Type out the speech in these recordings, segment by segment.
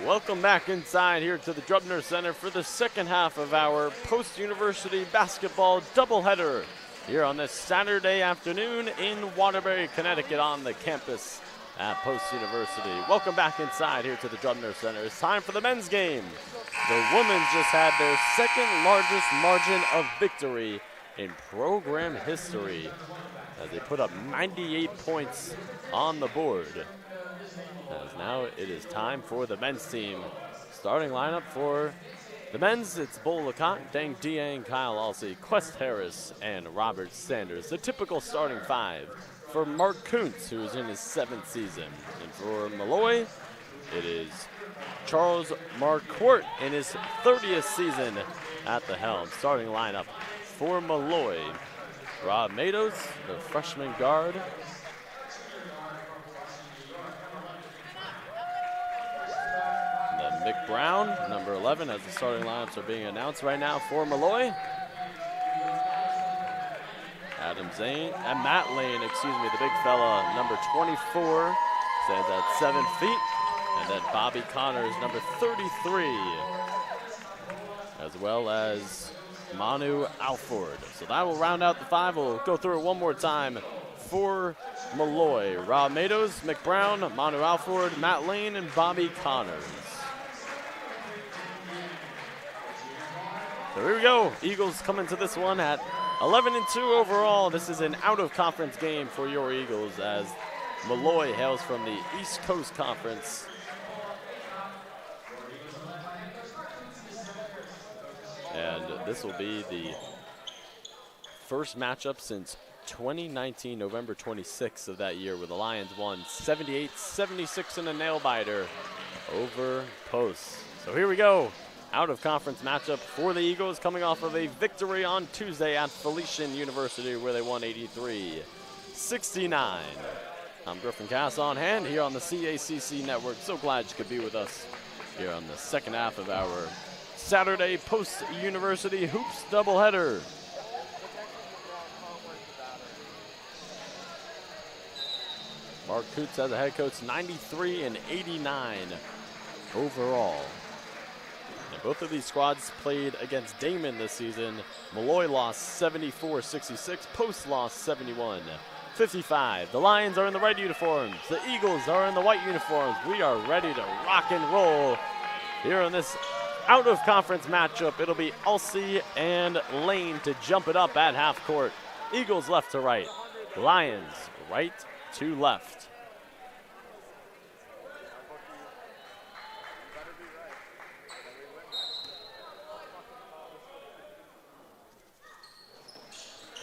Welcome back inside here to the Drubner Center for the second half of our post-university basketball doubleheader here on this Saturday afternoon in Waterbury, Connecticut on the campus at Post University. Welcome back inside here to the Drubner Center. It's time for the men's game. The women's just had their second largest margin of victory in program history as they put up 98 points on the board. As now it is time for the men's team. Starting lineup for the men's, it's Bull LeConte, Deng Dieng, Kyle Alsey, Quest Harris, and Robert Sanders. The typical starting five for Mark Kuntz, who is in his 7th season. And for Molloy, it is Charles Marquardt in his 30th season at the helm. Starting lineup for Molloy, Rob Matos, the freshman guard. Mick Brown, number 11, as the starting lineups are being announced right now for Molloy. Matt Lane, the big fella, number 24, stands at 7 feet. And then Bobby Connors, number 33, as well as Manu Alford. So that will round out the five. We'll go through it one more time for Molloy. Rob Matos, Mick Brown, Manu Alford, Matt Lane, and Bobby Connors. So here we go. Eagles come into this one at 11-2 overall. This is an out-of-conference game for your Eagles as Molloy hails from the East Coast Conference. And this will be the first matchup since 2019, November 26th of that year, where the Lions won 78-76 in a nail-biter over Post. So here we go. Out-of-conference matchup for the Eagles, coming off of a victory on Tuesday at Felician University, where they won 83-69. I'm Griffin Cass on hand here on the CACC Network. So glad you could be with us here on the second half of our Saturday Post-University Hoops doubleheader. Mark Kuntz as a head coach, 93-89 overall. And both of these squads played against Damon this season. Molloy lost 74-66, Post lost 71-55. The Lions are in the red uniforms. The Eagles are in the white uniforms. We are ready to rock and roll here on this out-of-conference matchup. It'll be Alsey and Lane to jump it up at half court. Eagles left to right. Lions right to left.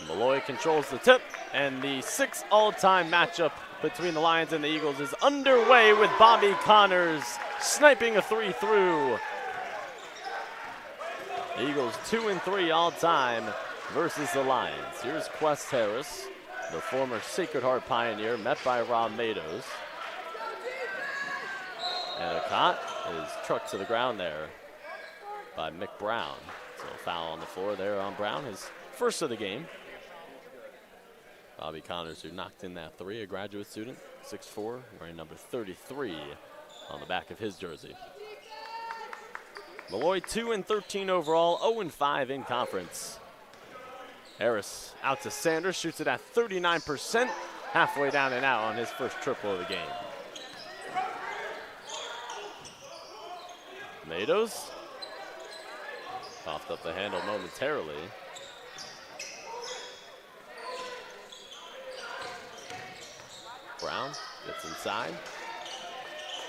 Molloy controls the tip, and the 6th all-time matchup between the Lions and the Eagles is underway with Bobby Connors sniping a 3 through. The Eagles 2-3 all-time versus the Lions. Here's Quest Harris, the former Sacred Heart Pioneer, met by Rob Matos. And Akot is trucked to the ground there by Mick Brown. So a foul on the floor there on Brown, his first of the game. Bobby Connors, who knocked in that 3, a graduate student, 6'4", wearing number 33 on the back of his jersey. Molloy 2-13 overall, 0-5 in conference. Harris out to Sanders, shoots it at 39%, halfway down and out on his first triple of the game. Matos coughed up the handle momentarily. Brown gets inside.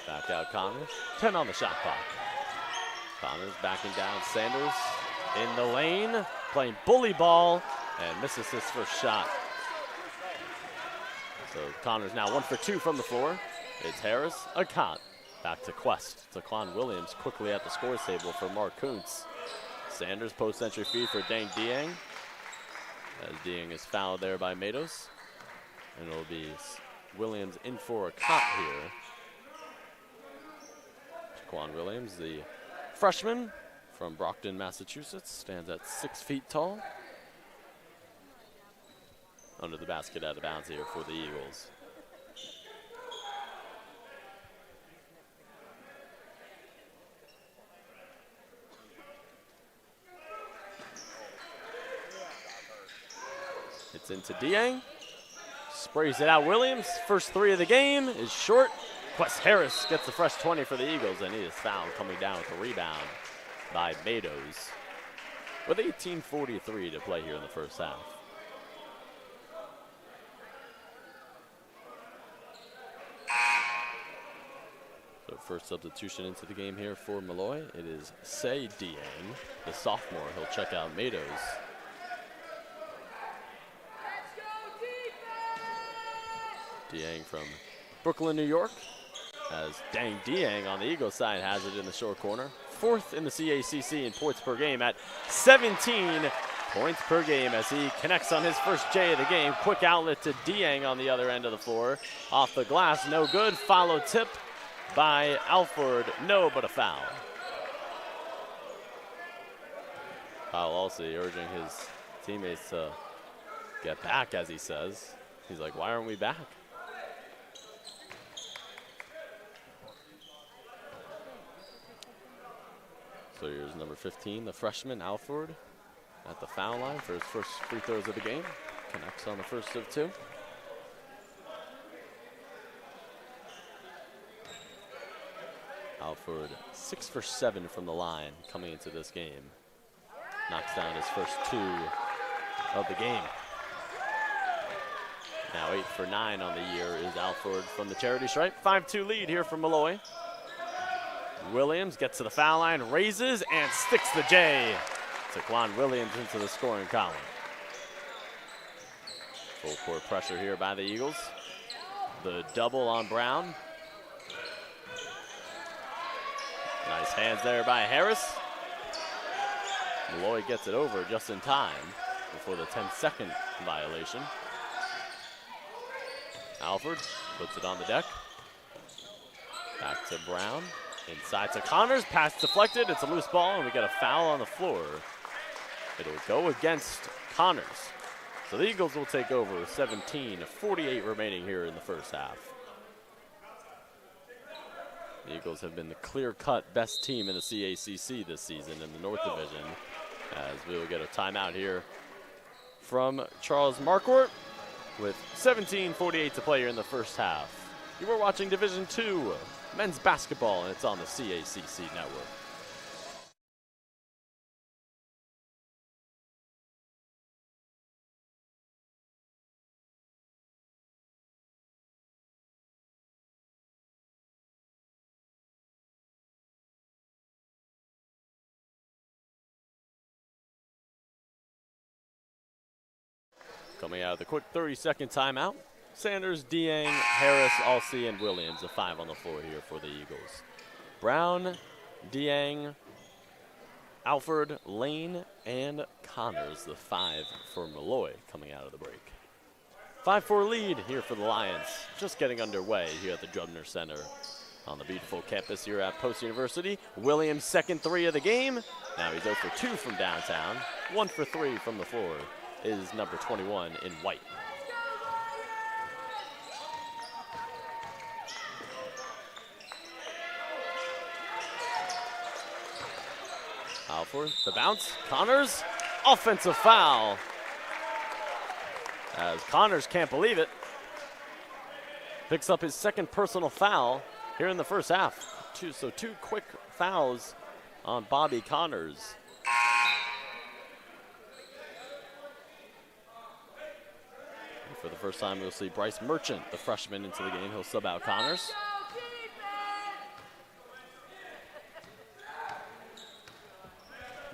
Back out Connors. 10 on the shot clock. Connors backing down Sanders in the lane, playing bully ball, and misses his first shot. So Connors now 1 for 2 from the floor. It's Harris, Akot. Back to Quest. Taquan Williams quickly at the scores table for Mark Kuntz. Sanders post-entry feed for Deng Dieng. As Dieng is fouled there by Matos. And it'll be Williams in for a cut here. Taquan Williams, the freshman from Brockton, Massachusetts, stands at 6 feet tall. Under the basket, out of bounds here for the Eagles. Gets into Dieng. Sprays it out Williams. First three of the game is short. Quest Harris gets the fresh 20 for the Eagles, and he is fouled coming down with a rebound by Matos. With 18:43 to play here in the first half. So first substitution into the game here for Molloy. It is Say Dieng, the sophomore. He'll check out Matos. Dieng from Brooklyn, New York. As Dang Dieng on the Eagles side has it in the short corner. Fourth in the CACC in points per game at 17 points per game as he connects on his first J of the game. Quick outlet to Dieng on the other end of the floor. Off the glass, no good. Follow tip by Alford, no, but a foul. Kyle Alsey urging his teammates to get back, as he says. He's like, why aren't we back? So here's number 15, the freshman, Alford, at the foul line for his first free throws of the game. Connects on the first of two. Alford 6 for 7 from the line coming into this game. Knocks down his first two of the game. Now 8 for 9 on the year is Alford from the charity stripe. 5-2 lead here for Molloy. Williams gets to the foul line, raises, and sticks the J. Taquan Williams into the scoring column. Full court pressure here by the Eagles. The double on Brown. Nice hands there by Harris. Molloy gets it over just in time before the 10-second violation. Alford puts it on the deck. Back to Brown. Inside to Connors. Pass deflected. It's a loose ball, and we get a foul on the floor. It'll go against Connors. So the Eagles will take over 17:48 remaining here in the first half. The Eagles have been the clear-cut best team in the CACC this season in the North Division, as we will get a timeout here from Charles Marquardt with 17:48 to play here in the first half. You are watching Division II men's basketball, and it's on the CACC network. Coming out of the quick 30-second timeout, Sanders, Dieng, Harris, Alsey, and Williams, a 5 on the floor here for the Eagles. Brown, Dieng, Alford, Lane, and Connors, the 5 for Molloy coming out of the break. 5-4 lead here for the Lions, just getting underway here at the Drubner Center on the beautiful campus here at Post University. Williams' second 3 of the game. Now he's 0 for 2 from downtown, 1 for 3 from the floor is number 21 in white. Alford, the bounce, Connors, offensive foul. As Connors can't believe it. Picks up his second personal foul here in the first half. Two quick fouls on Bobby Connors. And for the first time, we'll see Bryce Merchant, the freshman, into the game. He'll sub out Connors.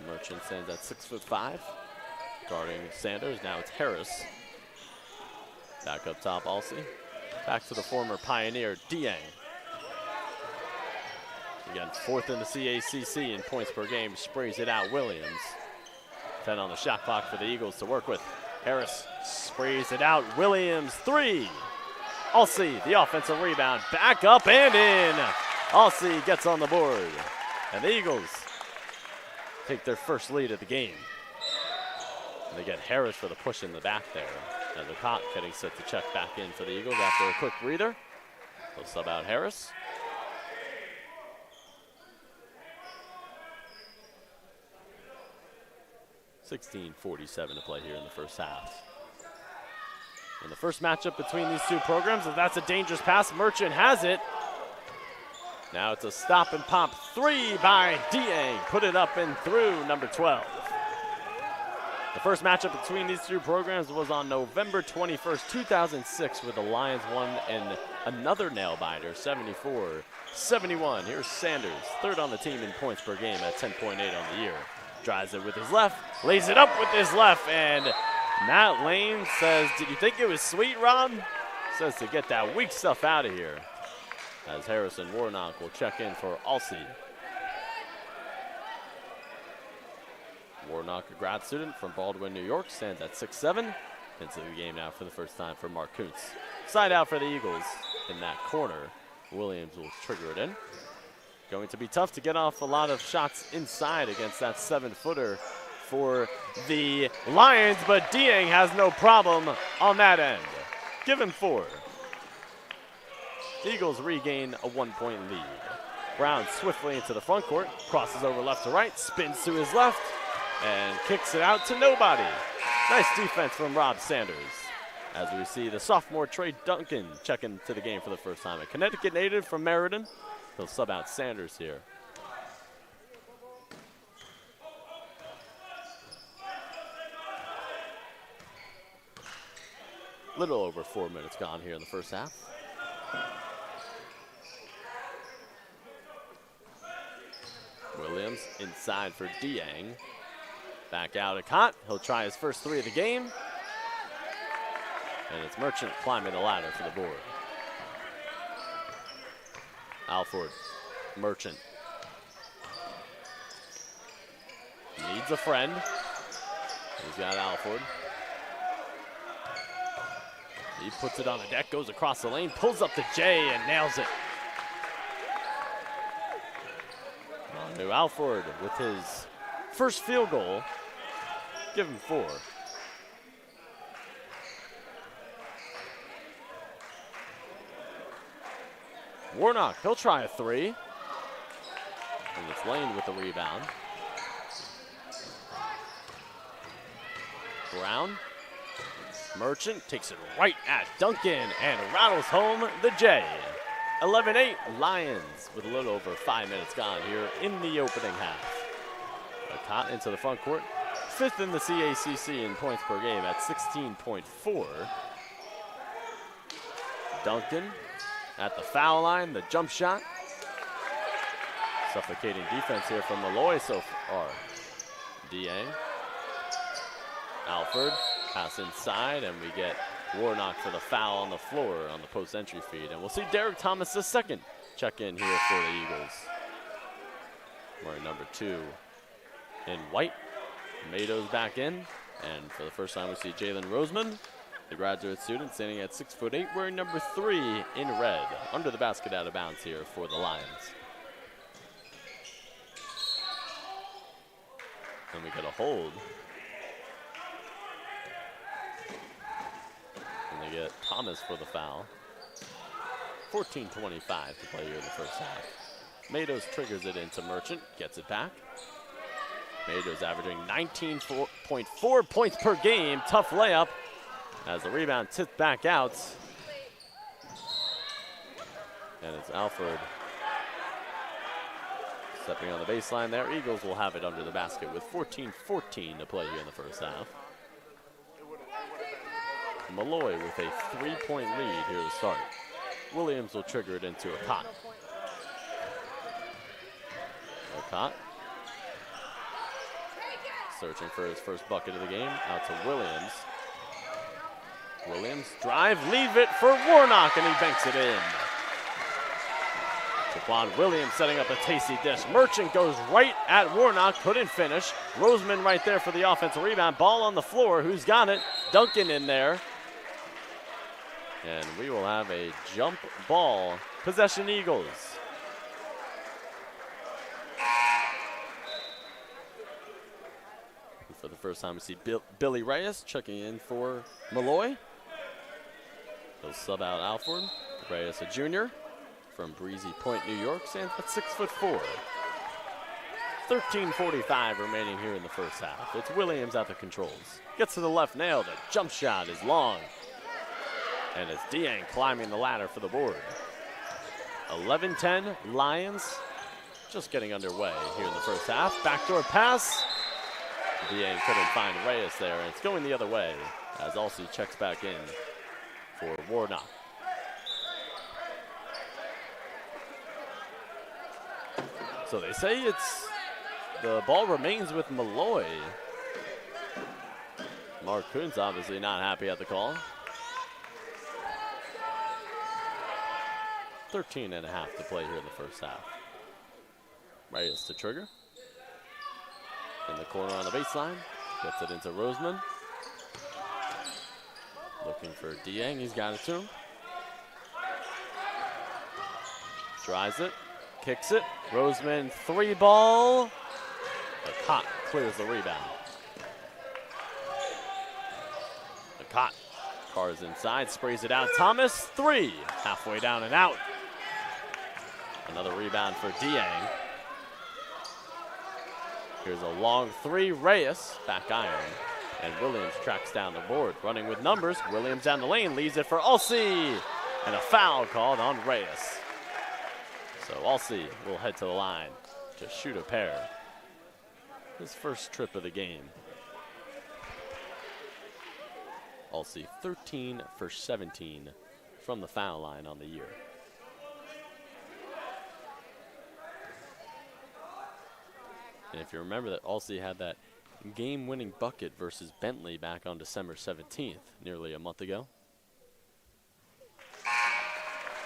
Merchant stands at 6'5", guarding Sanders. Now it's Harris. Back up top, Alsey. Back to the former Pioneer, Dieng. Again, 4th in the CACC in points per game. Sprays it out, Williams. 10 on the shot clock for the Eagles to work with. Harris sprays it out, Williams, 3. Alsey, the offensive rebound, back up and in. Alsey gets on the board. And the Eagles take their first lead of the game. And they get Harris for the push in the back there. As the clock getting set to check back in for the Eagles after a quick breather. They'll sub out Harris. (16:47 to play here in the first half. In the first matchup between these two programs, if that's a dangerous pass, Merchant has it. Now it's a stop and pop three by Dieng. Put it up and through, number 12. The first matchup between these two programs was on November 21st, 2006, where the Lions won in another nail-biter, 74-71. Here's Sanders, third on the team in points per game at 10.8 on the year. Drives it with his left, lays it up with his left, and Matt Lane says, did you think it was sweet, Rob? Says to get that weak stuff out of here. As Harrison Warnock will check in for Alsey. Warnock, a grad student from Baldwin, New York, stands at 6'7". Into the game now for the first time for Mark Kuntz. Side out for the Eagles in that corner. Williams will trigger it in. Going to be tough to get off a lot of shots inside against that 7-footer for the Lions, but Dieng has no problem on that end. Give him 4. The Eagles regain a 1-point lead. Brown swiftly into the front court, crosses over left to right, spins to his left, and kicks it out to nobody. Nice defense from Rob Sanders. As we see the sophomore Trey Duncan check into the game for the first time. A Connecticut native from Meriden. He'll sub out Sanders here. Little over 4 minutes gone here in the first half. Williams inside for Dieng. Back out to Cott. He'll try his first 3 of the game. And it's Merchant climbing the ladder for the board. Alford, Merchant. Needs a friend. He's got Alford. He puts it on the deck, goes across the lane, pulls up the J and nails it. On to Alford with his first field goal. Give him 4. Warnock, he'll try a 3. And it's Lane with the rebound. Brown. Merchant takes it right at Duncan and rattles home the J. 11-8 Lions with a little over 5 minutes gone here in the opening half. A Cott into the front court. 5th in the CACC in points per game at 16.4. Duncan at the foul line, the jump shot. Suffocating defense here from Molloy so far. Dieng. Alford, pass inside, and we get Warnock for the foul on the floor on the post-entry feed. And we'll see Derek Thomas II check in here for the Eagles. Wearing number 2 in white. Mado's back in, and for the first time we see Jalen Roseman, the graduate student, standing at 6'8", wearing number 3 in red. Under the basket, out of bounds here for the Lions. And we get a hold. And they get Thomas for the foul. 14:25 to play here in the first half. Mado's triggers it into Merchant, gets it back. Mado's averaging 19.4 points per game. Tough layup as the rebound tipped back out. And it's Alford stepping on the baseline there. Eagles will have it under the basket with 14:14 to play here in the first half. Molloy with a 3-point lead here to start. Williams will trigger it into a Cott. Cott. Searching for his first bucket of the game. Out to Williams. Williams, drive, leave it for Warnock, and he banks it in. Jaquan Williams setting up a tasty dish. Merchant goes right at Warnock, couldn't finish. Roseman right there for the offensive rebound. Ball on the floor, who's got it? Duncan in there. And we will have a jump ball. Possession Eagles. For the first time, we see Billy Reyes checking in for Molloy. He'll sub out Alford. Reyes, a junior from Breezy Point, New York, stands at 6'4". 13:45 remaining here in the first half. It's Williams at the controls. Gets to the left, nailed it. Jump shot is long. And it's Dieng climbing the ladder for the board. 11-10 Lions just getting underway here in the first half. Backdoor pass. Dieng couldn't find Reyes there, and it's going the other way as Alsey checks back in for Warnock. So they say the ball remains with Molloy. Mark Kuhn's obviously not happy at the call. 13 and a half to play here in the first half. Reyes to trigger. In the corner on the baseline. Gets it into Roseman. Looking for Dieng. He's got it to him. Drives it. Kicks it. Roseman, 3-ball. The Cott clears the rebound. The Cott cars inside, sprays it out. Thomas, 3. Halfway down and out. Another rebound for Dieng. Here's a long 3. Reyes, back iron. And Williams tracks down the board. Running with numbers. Williams down the lane, leaves it for Alsey. And a foul called on Reyes. So Alsey will head to the line to shoot a pair. His first trip of the game. Alsey 13 for 17 from the foul line on the year. And if you remember that Alsey had that game-winning bucket versus Bentley back on December 17th, nearly a month ago.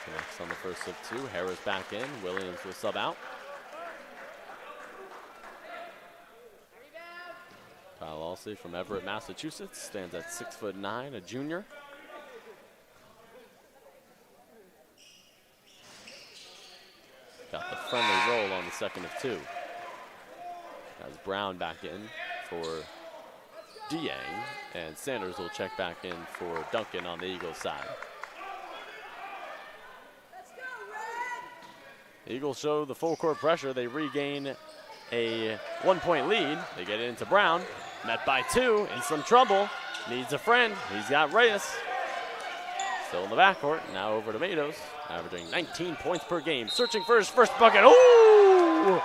Connects on the first of 2. Harris back in. Williams will sub out. Kyle Alsey from Everett, Massachusetts, stands at 6'9", a junior. Got the friendly roll on the second of 2. Has Brown back in for Dieng, and Sanders will check back in for Duncan on the Eagles side. The Eagles show the full court pressure. They regain a 1-point lead. They get it into Brown, met by 2, in some trouble, needs a friend. He's got Reyes. Still in the backcourt, now over to Matos, averaging 19 points per game, searching for his first bucket. Ooh!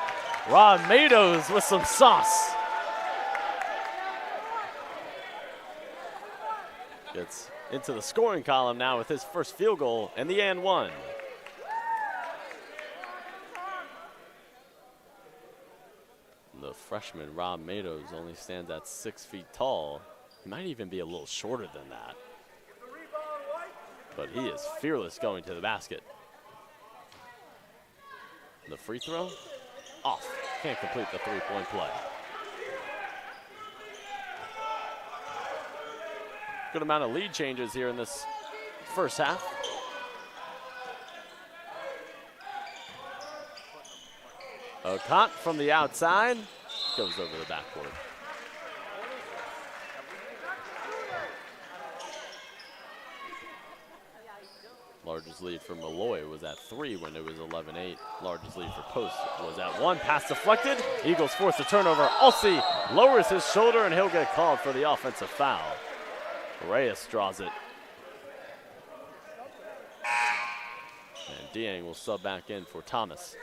Rob Matos with some sauce. Gets into the scoring column now with his first field goal and the and one. The freshman, Rob Matos, only stands at 6 feet tall. He might even be a little shorter than that. But he is fearless going to the basket. The free throw, off. Can't complete the three-point play. Good amount of lead changes here in this first half. Ocott from the outside goes over the backboard. Largest lead for Molloy was at 3 when it was 11-8. Largest lead for Post was at 1. Pass deflected. Eagles force a turnover. Alsey lowers his shoulder and he'll get called for the offensive foul. Reyes draws it. And Dieng will sub back in for Thomas.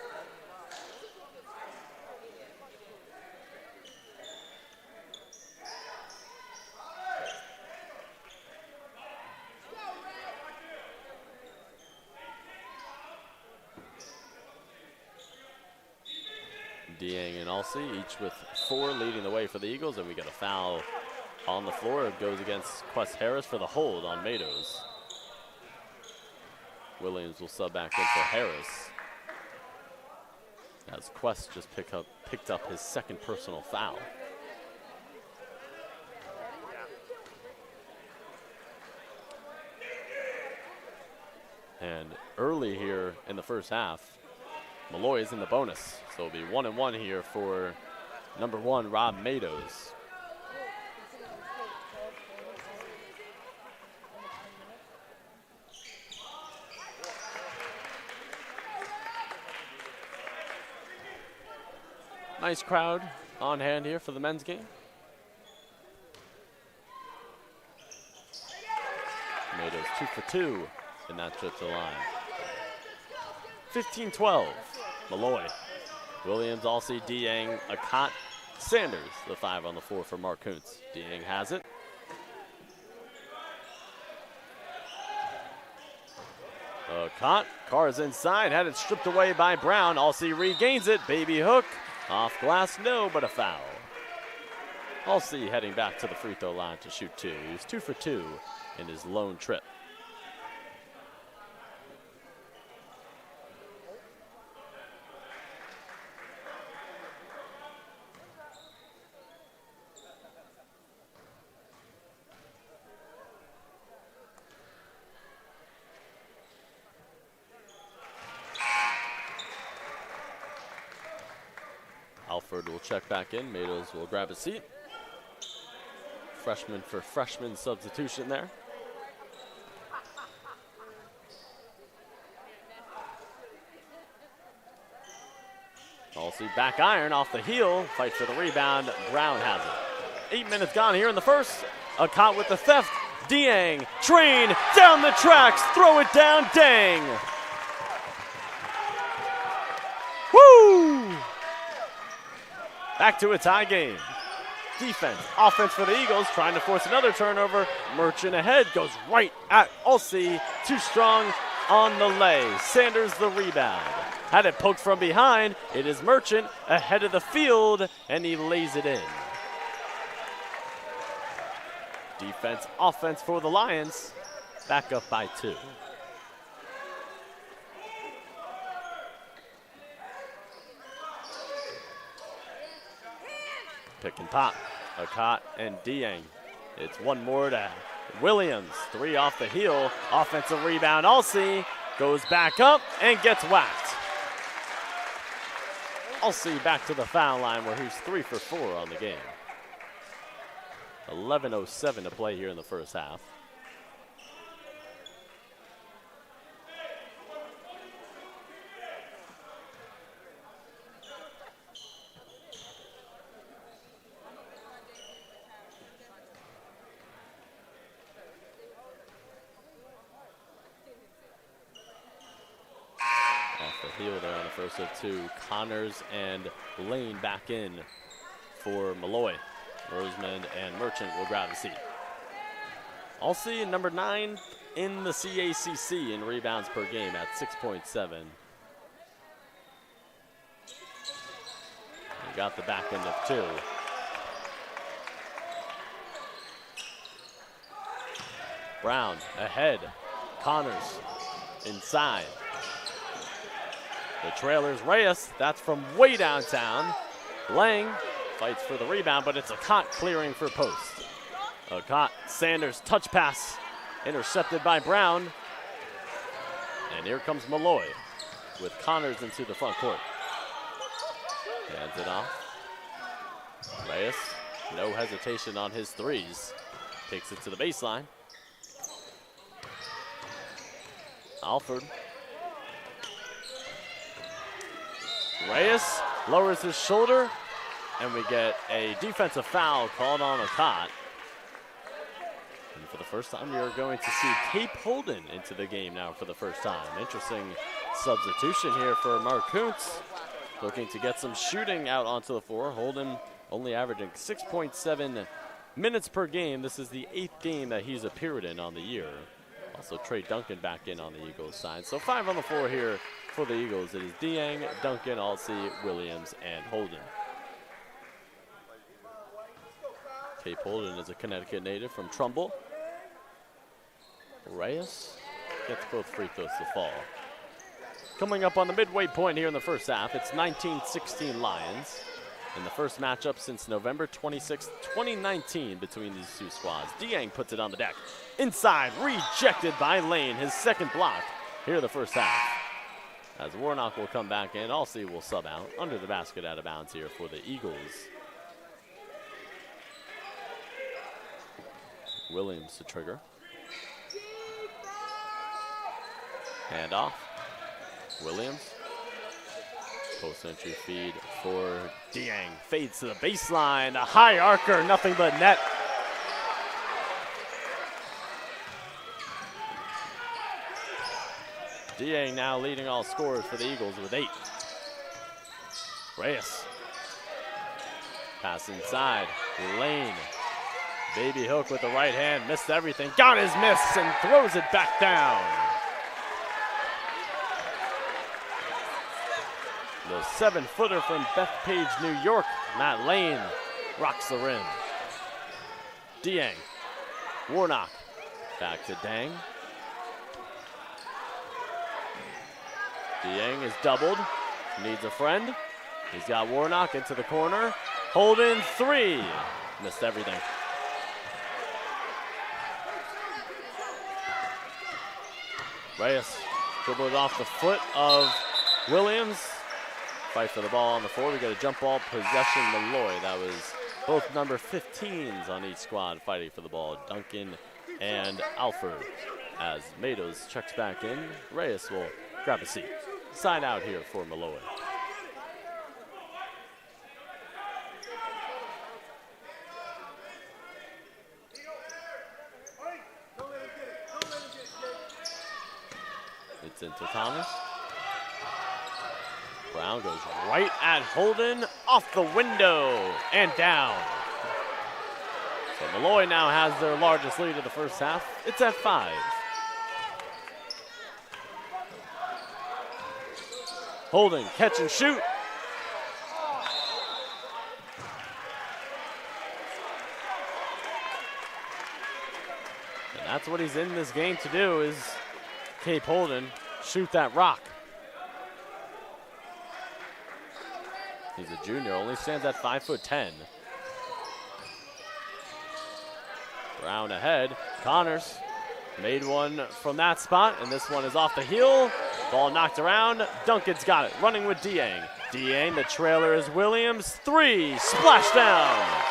Dieng and Alsey, each with 4 leading the way for the Eagles, and we got a foul on the floor. It goes against Quest Harris for the hold on Matos. Williams will sub back in for Harris, as Quest just picked up his second personal foul. And early here in the first half, Molloy is in the bonus, so it'll be 1-1 here for number 1, Rob Matos. Nice crowd on hand here for the men's game. Matos 2 for 2 in that trip to the line. 15-12, Molloy. Williams, Alsey, Dieng, Akot, Sanders, the 5 on the floor for Mark Kuntz. Dieng has it. Akot, Carr's inside, had it stripped away by Brown. Alsey regains it, baby hook. Off glass, no, but a foul. Alsey heading back to the free throw line to shoot 2. He's 2 for 2 in his lone trip. Alford will check back in. Matos will grab a seat. Freshman for freshman substitution there. Alsey back iron off the heel. Fight for the rebound. Brown has it. 8 minutes gone here in the first. Akot with the theft. Dieng, train, down the tracks, throw it down, Dang. Woo! Back to a tie game. Defense, offense for the Eagles, trying to force another turnover. Merchant ahead, goes right at Alsey. Too strong on the lay. Sanders the rebound. Had it poked from behind. It is Merchant ahead of the field, and he lays it in. Defense, offense for the Lions. Back up by 2. Pick and pop. Akot and Dieng. It's one more to Williams. 3 off the heel. Offensive rebound. Alsey goes back up and gets whacked. Alsey back to the foul line where he's 3 for 4 on the game. 11:07 to play here in the first half. Heel there on the first of 2. Connors and Lane back in for Molloy. Rosemond and Merchant will grab a seat. Alsey number 9 in the CACC in rebounds per game at 6.7. He got the back end of 2. Brown ahead. Connors inside. The trailer's Reyes. That's from way downtown. Lang fights for the rebound, but it's Akot clearing for post. Akot, Sanders, touch pass. Intercepted by Brown. And here comes Molloy with Connors into the front court. Hands it off. Reyes, no hesitation on his 3s. Takes it to the baseline. Alford. Reyes lowers his shoulder, and we get a defensive foul called on Akot. And for the first time, we are going to see Cape Holden into the game now for the first time. Interesting substitution here for Mark Kuntz. Looking to get some shooting out onto the floor. Holden only averaging 6.7 minutes per game. This is the 8th game that he's appeared in on the year. Also, Trey Duncan back in on the Eagles side. So 5 on the floor here for the Eagles. It is Dieng, Duncan, Alsey, Williams, and Holden. Cape Holden is a Connecticut native from Trumbull. Reyes gets both free throws to fall. Coming up on the midway point here in the first half, it's 19-16 Lions. In the first matchup since November 26, 2019 between these two squads. Dieng puts it on the deck. Inside, rejected by Lane, his second block here in the first half. As Warnock will come back in, Alsey will sub out under the basket out of bounds here for the Eagles. Williams to trigger. Hand off. Williams. Post entry feed for Dieng. Fades to the baseline. A high arcer, nothing but net. Dieng now leading all scorers for the Eagles with 8. Reyes. Pass inside. Lane. Baby Hook with the right hand. Missed everything. Got his miss and throws it back down. The 7-footer from Bethpage, New York. Matt Lane rocks the rim. Dieng. Warnock. Back to Dang. Dieng is doubled. Needs a friend. He's got Warnock into the corner. Holden 3. Missed everything. Reyes dribbled off the foot of Williams. Fight for the ball on the floor. We got a jump ball possession. Molloy. That was both number 15s on each squad fighting for the ball. Duncan and Alford. As Matos checks back in, Reyes will grab a seat. Side out here for Molloy. It's into Thomas. Brown goes right at Holden, off the window and down. So Molloy now has their largest lead of the first half. It's at 5. Holden, catch and shoot. And that's what he's in this game to do, is Cape Holden shoot that rock. He's a junior, only stands at 5'10". Brown ahead. Connors made one from that spot, and this one is off the heel. Ball knocked around. Duncan's got it, running with Dieng. Dieng, the trailer is Williams. 3, splash down.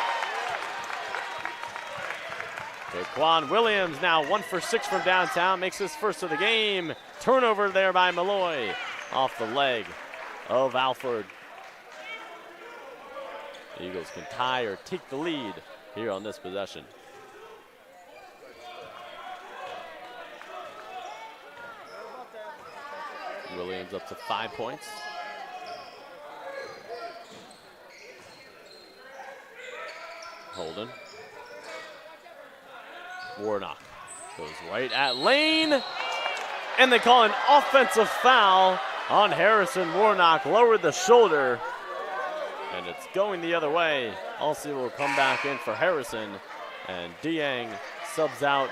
Daquan Williams now 1 for 6 from downtown, makes his first of the game. Turnover there by Molloy, off the leg of Alford. The Eagles can tie or take the lead here on this possession. Williams up to 5 points. Holden. Warnock goes right at Lane, and they call an offensive foul on Harrison Warnock. Lowered the shoulder, and it's going the other way. Alsey will come back in for Harrison, and Dieng subs out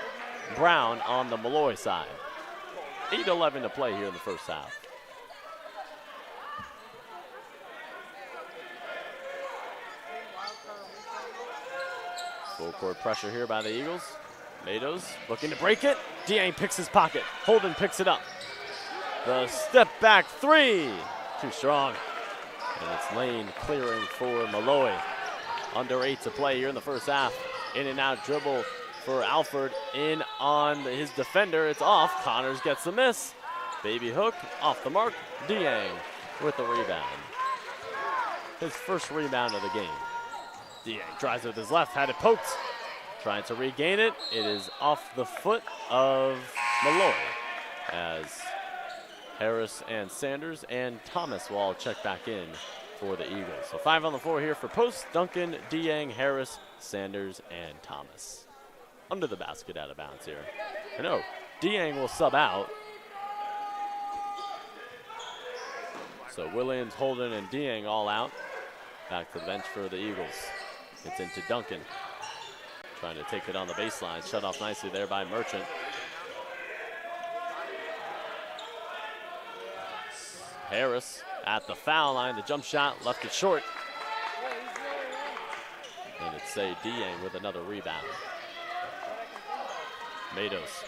Brown on the Molloy side. 8:11 to play here in the first half. Full court pressure here by the Eagles. Matos looking to break it. Dieng picks his pocket. Holden picks it up. The step back 3. Too strong. And it's Lane clearing for Molloy. Under 8 to play here in the first half. In and out dribble for Alford, in on his defender. It's off. Connors gets the miss. Baby Hook off the mark. Dieng with the rebound. His first rebound of the game. Dieng drives with his left, had it poked. Trying to regain it. It is off the foot of Molloy, as Harris and Sanders and Thomas will all check back in for the Eagles. So 5 on the floor here for post. Duncan, Dieng, Harris, Sanders, and Thomas. Under the basket, out of bounds here. I know Dieng will sub out. So Williams, Holden, and Dieng all out. Back to the bench for the Eagles. It's into Duncan. Trying to take it on the baseline. Shut off nicely there by Merchant. Harris at the foul line. The jump shot left it short. And it's Dieng with another rebound. Matos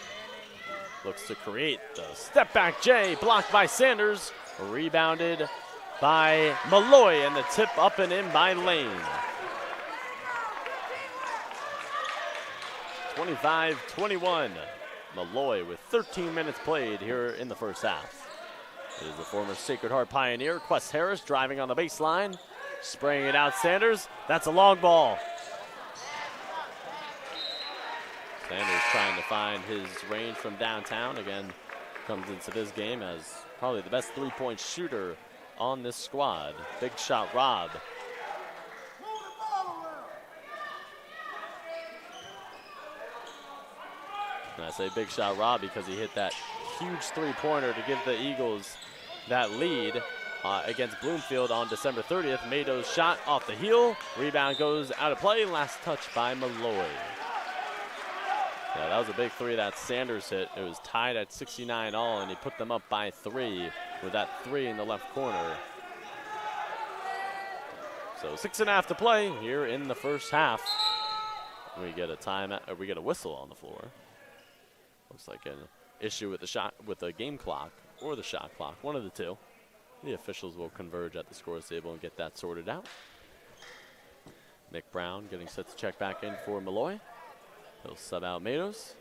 looks to create the step back J, blocked by Sanders, rebounded by Molloy, and the tip up and in by Lane. 25-21. Molloy with 13 minutes played here in the first half. It is the former Sacred Heart Pioneer, Quest Harris, driving on the baseline, spraying it out Sanders. That's a long ball. Sanders trying to find his range from downtown. Again, comes into this game as probably the best three-point shooter on this squad. Big shot Rob. And I say big shot Rob because he hit that huge three-pointer to give the Eagles that lead against Bloomfield on December 30th. Mado's shot off the heel. Rebound goes out of play. Last touch by Molloy. Yeah, that was a big three that Sanders hit. It was tied at 69 all, and he put them up by 3 with that 3 in the left corner. So 6.5 to play here in the first half. We get a timeout, or we get a whistle on the floor. Looks like an issue with the game clock or the shot clock, one of the two. The officials will converge at the scores table and get that sorted out. Nick Brown getting set to check back in for Molloy. He'll sub out Matos.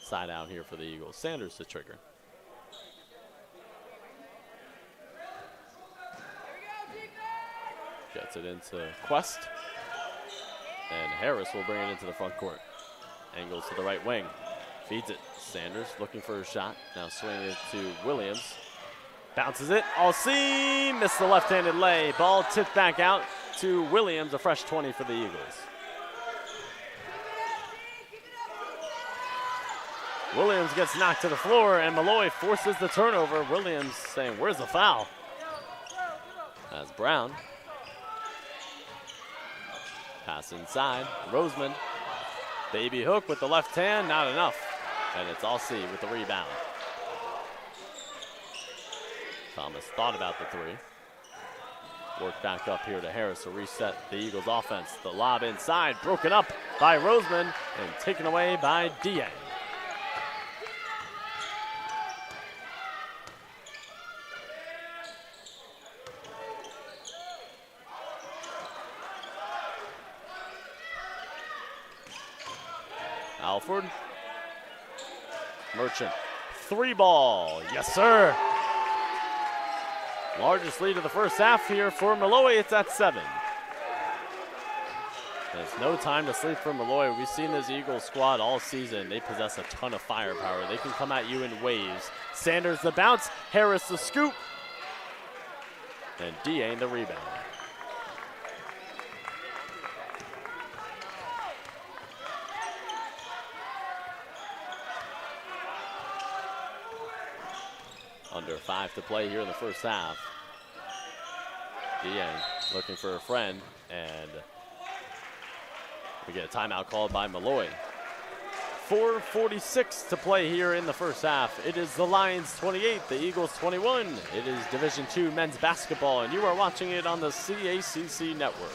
Side out here for the Eagles. Sanders to trigger. Gets it into Quest. And Harris will bring it into the front court. Angles to the right wing. Feeds it. Sanders looking for a shot. Now swinging it to Williams. Bounces it. All-C. Missed the left-handed lay. Ball tipped back out to Williams. A fresh 20 for the Eagles. Williams gets knocked to the floor, and Molloy forces the turnover. Williams saying, where's the foul? That's Brown. Pass inside. Roseman. Baby hook with the left hand. Not enough. And it's All-C with the rebound. Thomas thought about the 3. Work back up here to Harris to reset the Eagles offense. The lob inside, broken up by Roseman and taken away by Dieng. Alford. Merchant. 3 ball. Yes, sir. Largest lead of the first half here for Molloy. It's at 7. There's no time to sleep for Molloy. We've seen this Eagles squad all season. They possess a ton of firepower. They can come at you in waves. Sanders the bounce. Harris the scoop. And Dieng the rebound. Under 5 to play here in the first half. Dieng looking for a friend, and we get a timeout called by Molloy. 4:46 to play here in the first half. It is the Lions 28, the Eagles 21. It is Division II men's basketball, and you are watching it on the CACC network.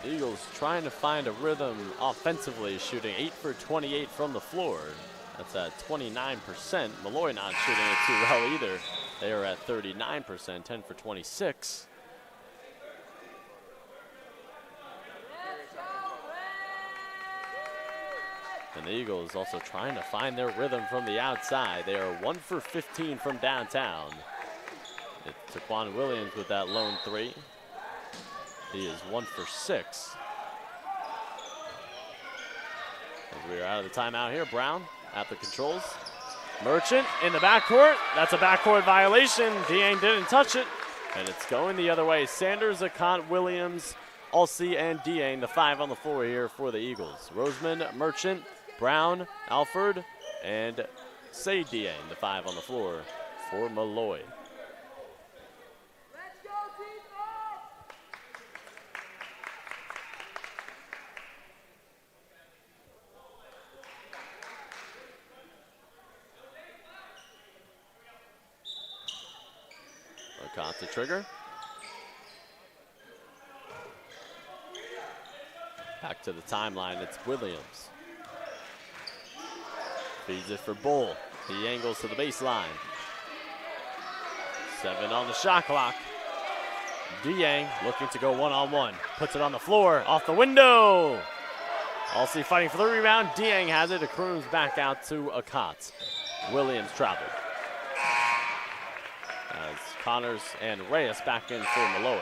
Eagles trying to find a rhythm offensively, shooting 8 for 28 from the floor. That's at 29%. Molloy not shooting it too well either. They are at 39%, 10 for 26. And the Eagles also trying to find their rhythm from the outside. They are 1 for 15 from downtown. It's Taquan Williams with that lone 3. He is 1 for 6. As we are out of the timeout here, Brown at the controls. Merchant in the backcourt. That's a backcourt violation. Dieng didn't touch it, and it's going the other way. Sanders, Akant, Williams, All-C, and Dieng, the 5 on the floor here for the Eagles. Roseman, Merchant, Brown, Alford, and Say Dieng, the 5 on the floor for Molloy. to trigger. Back to the timeline, it's Williams. Feeds it for Bull. He angles to the baseline. 7 on the shot clock. Dieng looking to go one-on-one. Puts it on the floor, off the window. Alsey fighting for the rebound. Dieng has it. It crooms back out to Akot. Williams traveled. As Connors and Reyes back in for Molloy.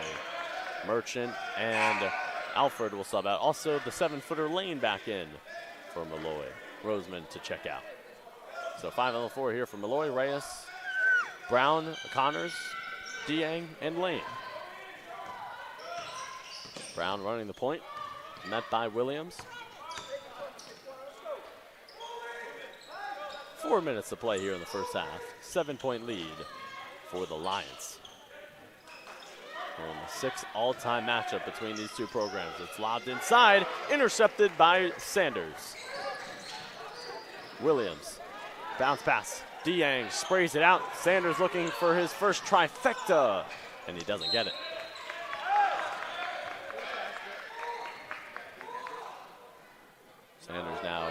Merchant and Alfred will sub out. Also, the 7-footer Lane back in for Molloy. Roseman to check out. So 5 on the floor here for Molloy. Reyes, Brown, Connors, Dieng, and Lane. Brown running the point, met by Williams. 4 minutes to play here in the first half. 7-point lead for the Lions. And the 6th all-time matchup between these two programs. It's lobbed inside, intercepted by Sanders. Williams, bounce pass. Dieng sprays it out. Sanders looking for his first trifecta, and he doesn't get it. Sanders now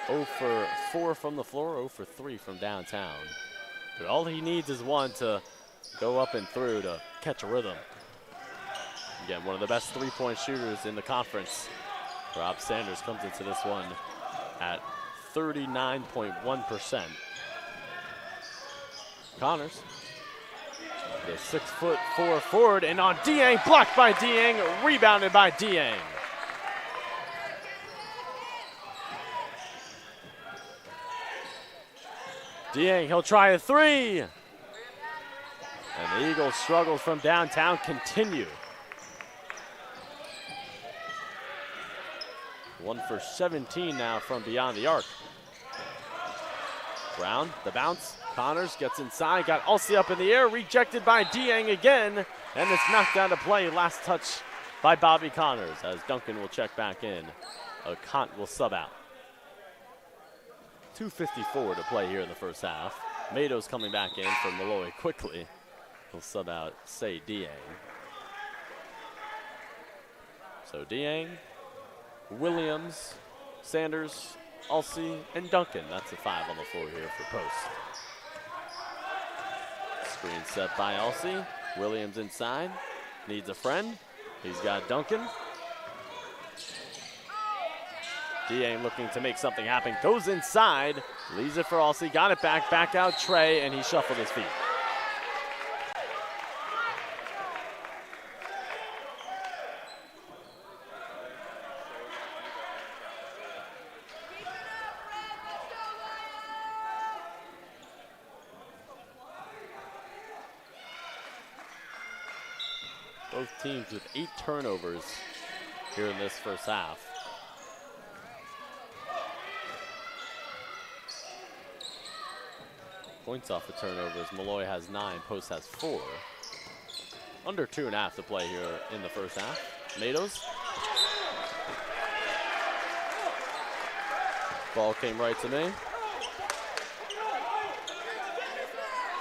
0 for 4 from the floor, 0 for 3 from downtown. But all he needs is one to go up and through to catch a rhythm. Again, one of the best three-point shooters in the conference. Rob Sanders comes into this one at 39.1%. Connors, the 6'4" forward, and on Dieng, blocked by Dieng, rebounded by Dieng. Dieng, he'll try a three. And the Eagles' struggles from downtown continue. 1 for 17 now from beyond the arc. Brown, the bounce. Connors gets inside, got Alsey up in the air, rejected by Dieng again, and it's knocked out of play. Last touch by Bobby Connors as Duncan will check back in. Kant will sub out. 2:54 to play here in the first half. Matos coming back in for Molloy quickly. He'll sub out Say Dieng. So Dieng, Williams, Sanders, Alsey, and Duncan. That's the 5 on the floor here for post. Screen set by Alsey. Williams inside. Needs a friend. He's got Duncan. Dieng looking to make something happen. Goes inside. Leaves it for Alsey. Got it back. Back out Trey, and he shuffled his feet. Both teams with 8 turnovers here in this first half. Points off the turnovers. Molloy has 9, Post has 4. Under 2.5 to play here in the first half. Matos. Ball came right to me.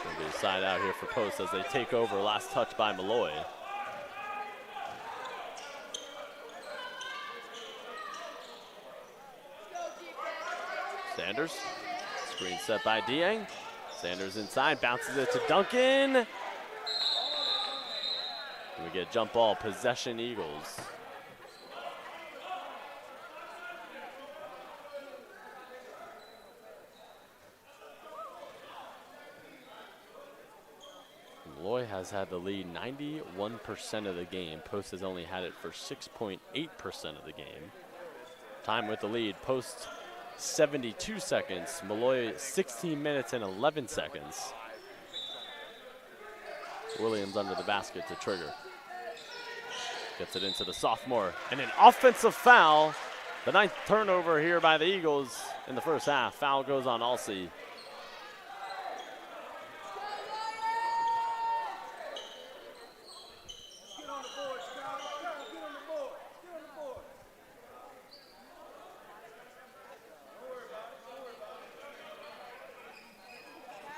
Gonna be a side out here for Post as they take over. Last touch by Molloy. Sanders, screen set by Dieng. Sanders inside, bounces it to Duncan. And we get jump ball, possession Eagles. Molloy has had the lead 91% of the game. Post has only had it for 6.8% of the game. Time with the lead, Post 72 seconds. Molloy 16 minutes and 11 seconds. Williams under the basket to trigger. Gets it into the sophomore. And an offensive foul. The 9th turnover here by the Eagles in the first half. Foul goes on Alsey.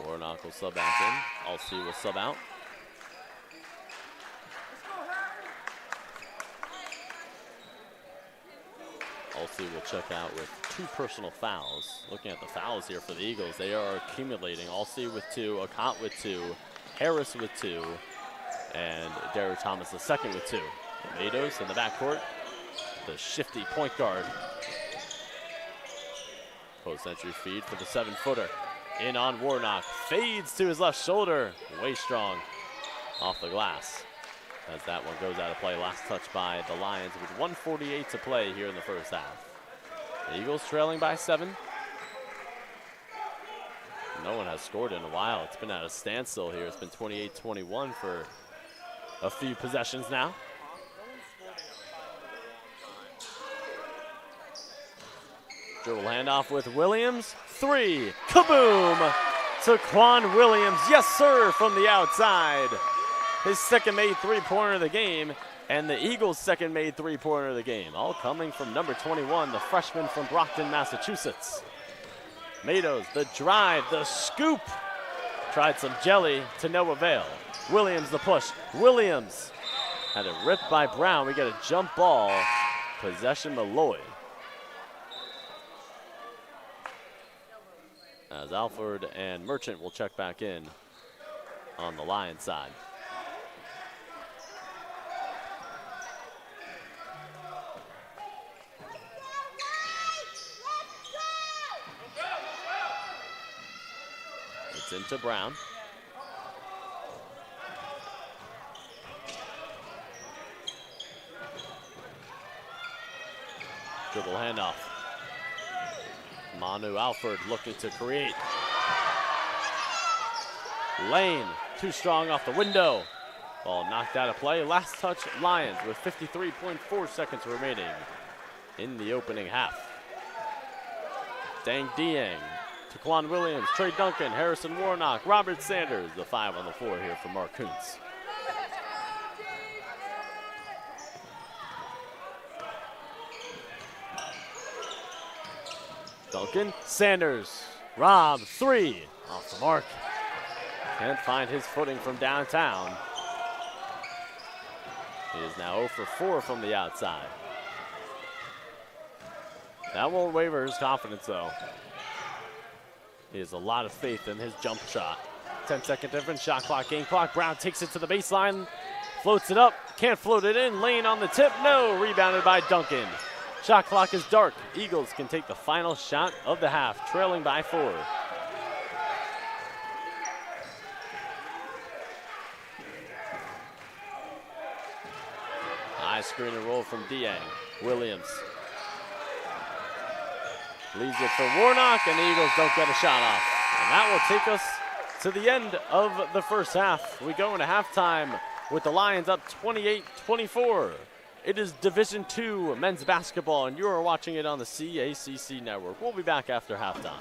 Warnock will sub back in. Alsey will sub out. Molloy will check out with 2 personal fouls. Looking at the fouls here for the Eagles, they are accumulating. Molloy with 2, Akant with 2, Harris with 2, and Derek Thomas the second with 2. Meadows in the backcourt, the shifty point guard. Post-entry feed for the 7-footer. In on Warnock, fades to his left shoulder. Way strong off the glass. As that one goes out of play. Last touch by the Lions with 1:48 to play here in the first half. The Eagles trailing by 7. No one has scored in a while. It's been at a standstill here. It's been 28-21 for a few possessions now. Dribble handoff with Williams. 3. Kaboom! To Quan Williams. Yes, sir, from the outside. His second made 3-pointer of the game, and the Eagles' second made 3-pointer of the game. All coming from number 21, the freshman from Brockton, Massachusetts. Meadows, the drive, the scoop. Tried some jelly to no avail. Williams, the push. Williams had it ripped by Brown. We get a jump ball. Possession Molloy. As Alford and Merchant will check back in on the Lions side. It's into Brown. Dribble handoff. Manu Alford looking to create. Lane, too strong off the window. Ball knocked out of play. Last touch Lions with 53.4 seconds remaining in the opening half. Dang Dieng to Quan Williams, Trey Duncan, Harrison Warnock, Robert Sanders, the 5 on the floor here for Mark Kuntz. Duncan, Sanders, Rob, 3, off the mark. Can't find his footing from downtown. He is now 0 for 4 from the outside. That won't waver his confidence though. He has a lot of faith in his jump shot. 10-second difference, shot clock, game clock. Brown takes it to the baseline, floats it up, can't float it in. Lane on the tip, no, rebounded by Duncan. Shot clock is dark. Eagles can take the final shot of the half, trailing by 4. High screen and roll from Dieng. Williams leaves it for Warnock, and the Eagles don't get a shot off. And that will take us to the end of the first half. We go into halftime with the Lions up 28-24. It is Division II men's basketball, and you are watching it on the CACC network. We'll be back after halftime.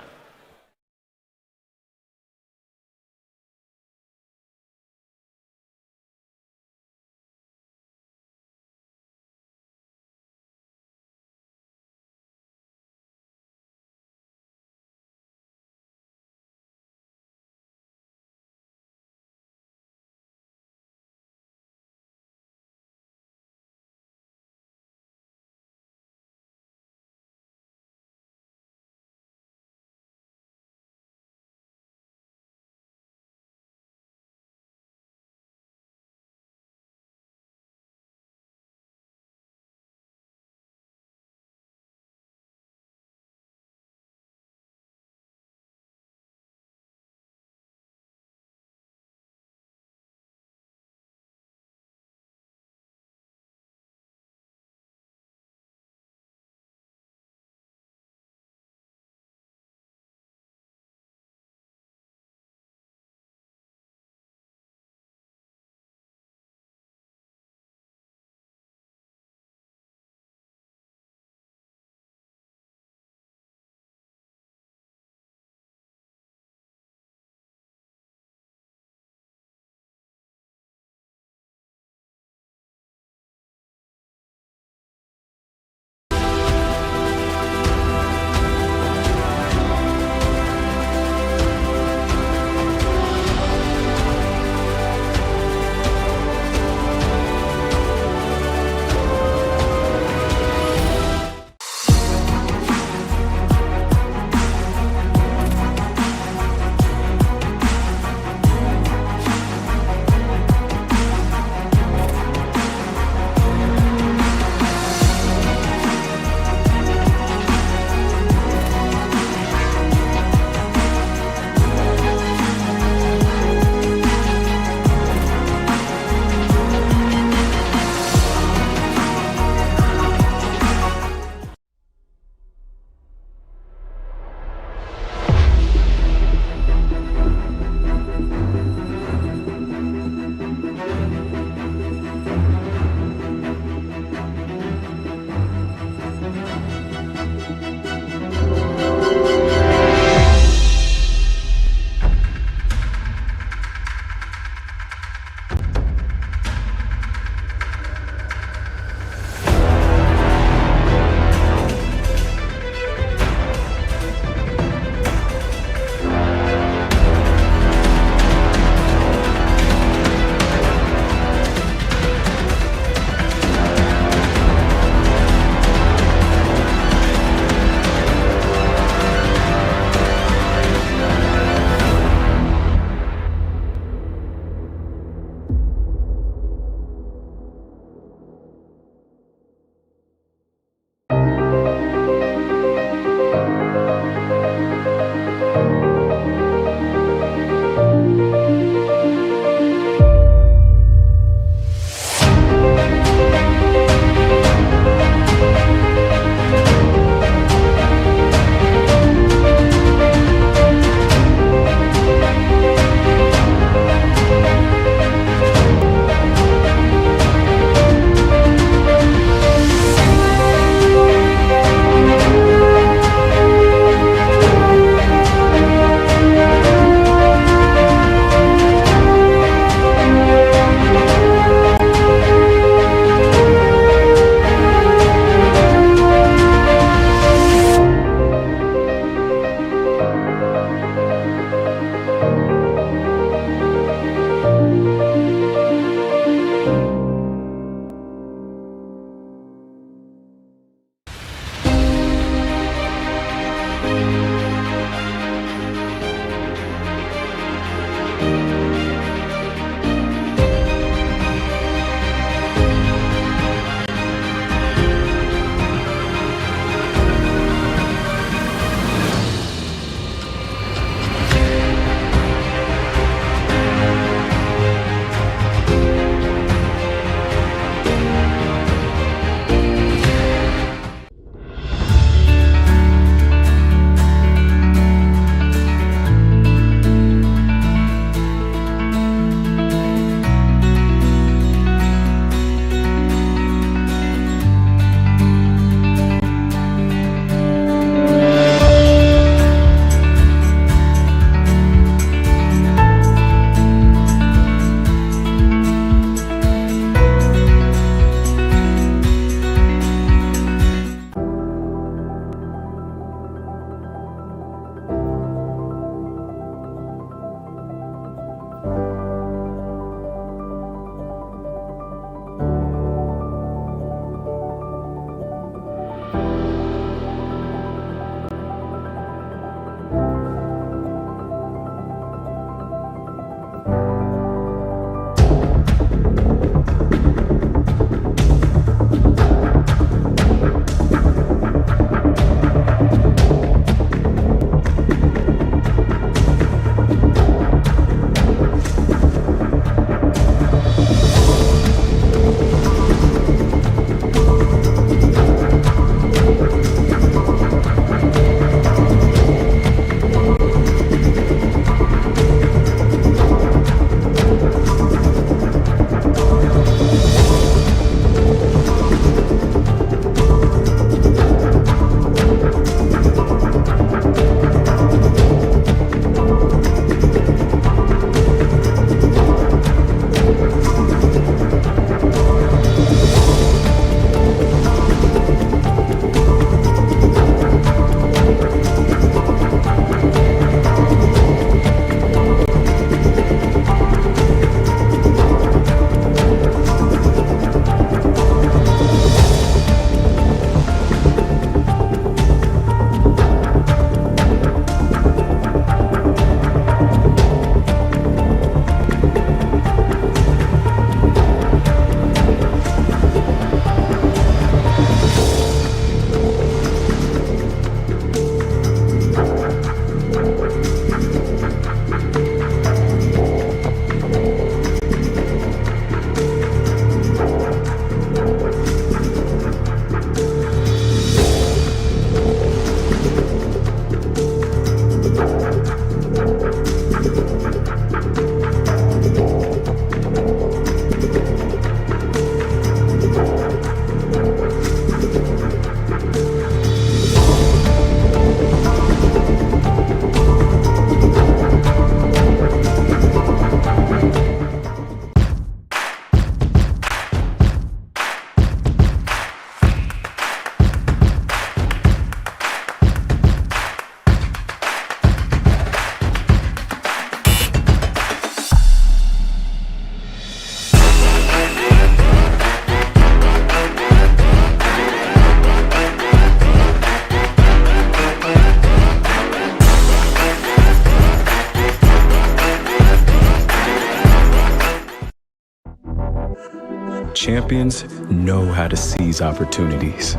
Champions know how to seize opportunities.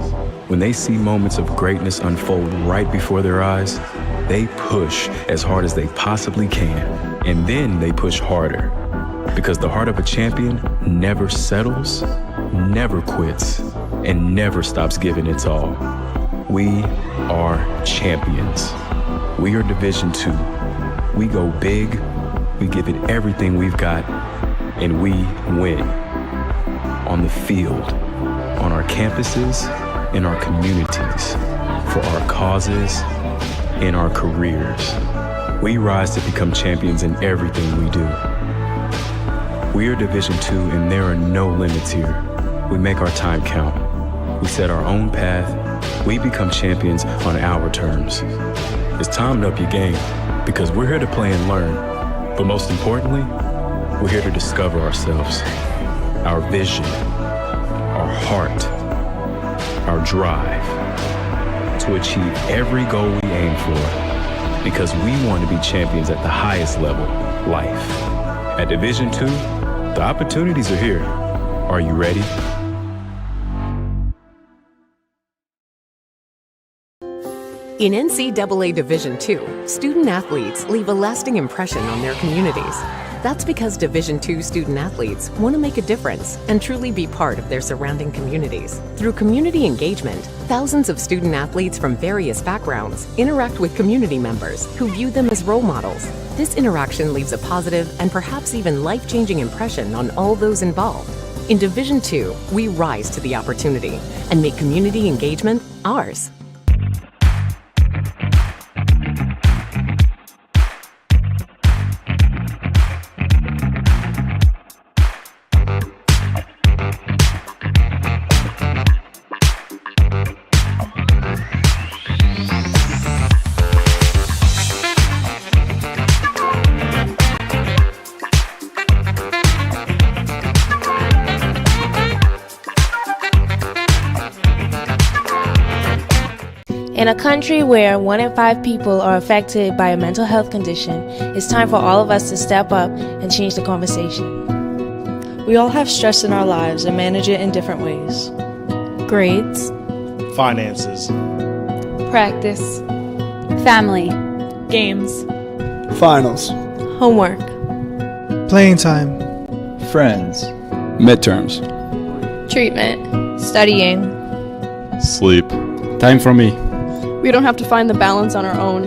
When they see moments of greatness unfold right before their eyes, they push as hard as they possibly can, and then they push harder. Because the heart of a champion never settles, never quits, and never stops giving its all. We are champions. We are Division II. We go big, we give it everything we've got, and we win. On the field, on our campuses, in our communities, for our causes, in our careers. We rise to become champions in everything we do. We are Division II, and there are no limits here. We make our time count. We set our own path. We become champions on our terms. It's time to up your game, because we're here to play and learn. But most importantly, we're here to discover ourselves, our vision, our heart, our drive, to achieve every goal we aim for, because we want to be champions at the highest level, life. At Division II, the opportunities are here. Are you ready? In NCAA Division II, student athletes leave a lasting impression on their communities. That's because Division II student athletes want to make a difference and truly be part of their surrounding communities. Through community engagement, thousands of student athletes from various backgrounds interact with community members who view them as role models. This interaction leaves a positive and perhaps even life-changing impression on all those involved. In Division II, we rise to the opportunity and make community engagement ours. In a country where 1 in 5 people are affected by a mental health condition, it's time for all of us to step up and change the conversation. We all have stress in our lives and manage it in different ways. Grades, finances, practice, family, games, finals, homework, playing time, friends, midterms, treatment, studying, sleep, time for me. We don't have to find the balance on our own.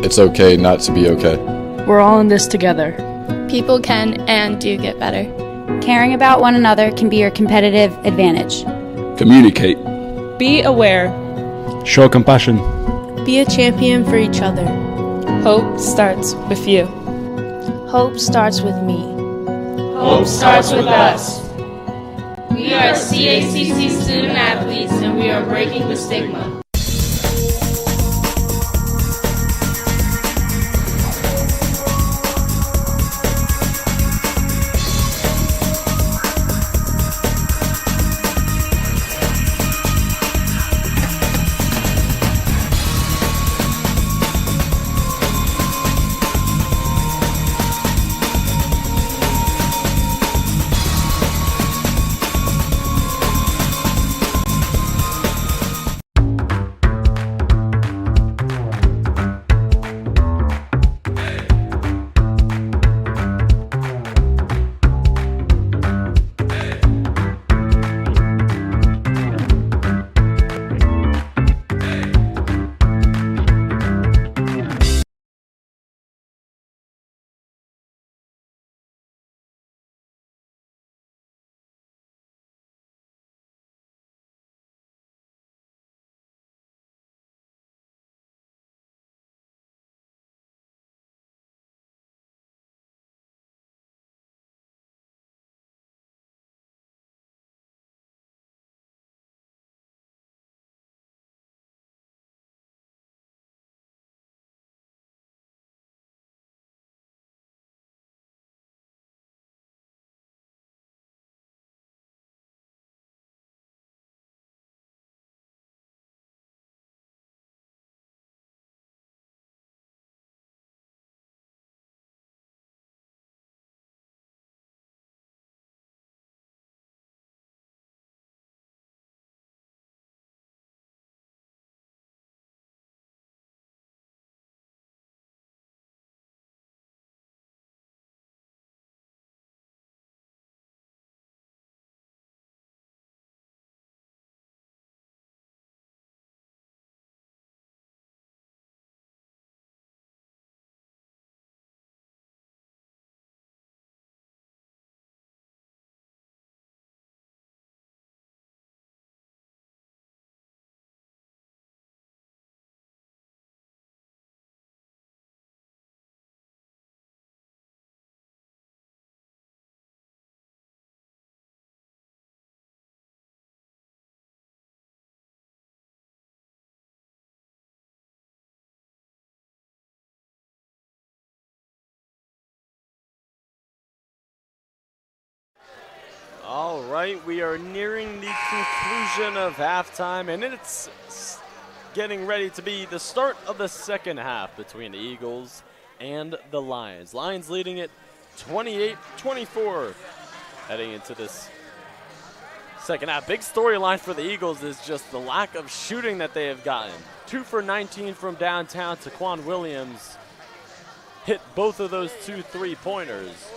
It's okay not to be okay. We're all in this together. People can and do get better. Caring about one another can be your competitive advantage. communicate, Be aware. Show compassion. Be a champion for each other. Hope starts with you. Hope starts with me. Hope starts with us. We are CACC student athletes and we are breaking the stigma. All right, we are nearing the conclusion of halftime, and it's getting ready to be the start of the second half between the Eagles and the Lions. Lions leading it 28-24 heading into this second half. Big storyline for the Eagles is just the lack of shooting that they have gotten. 2 for 19 from downtown. Taquan Williams hit both of those 2 3-pointers.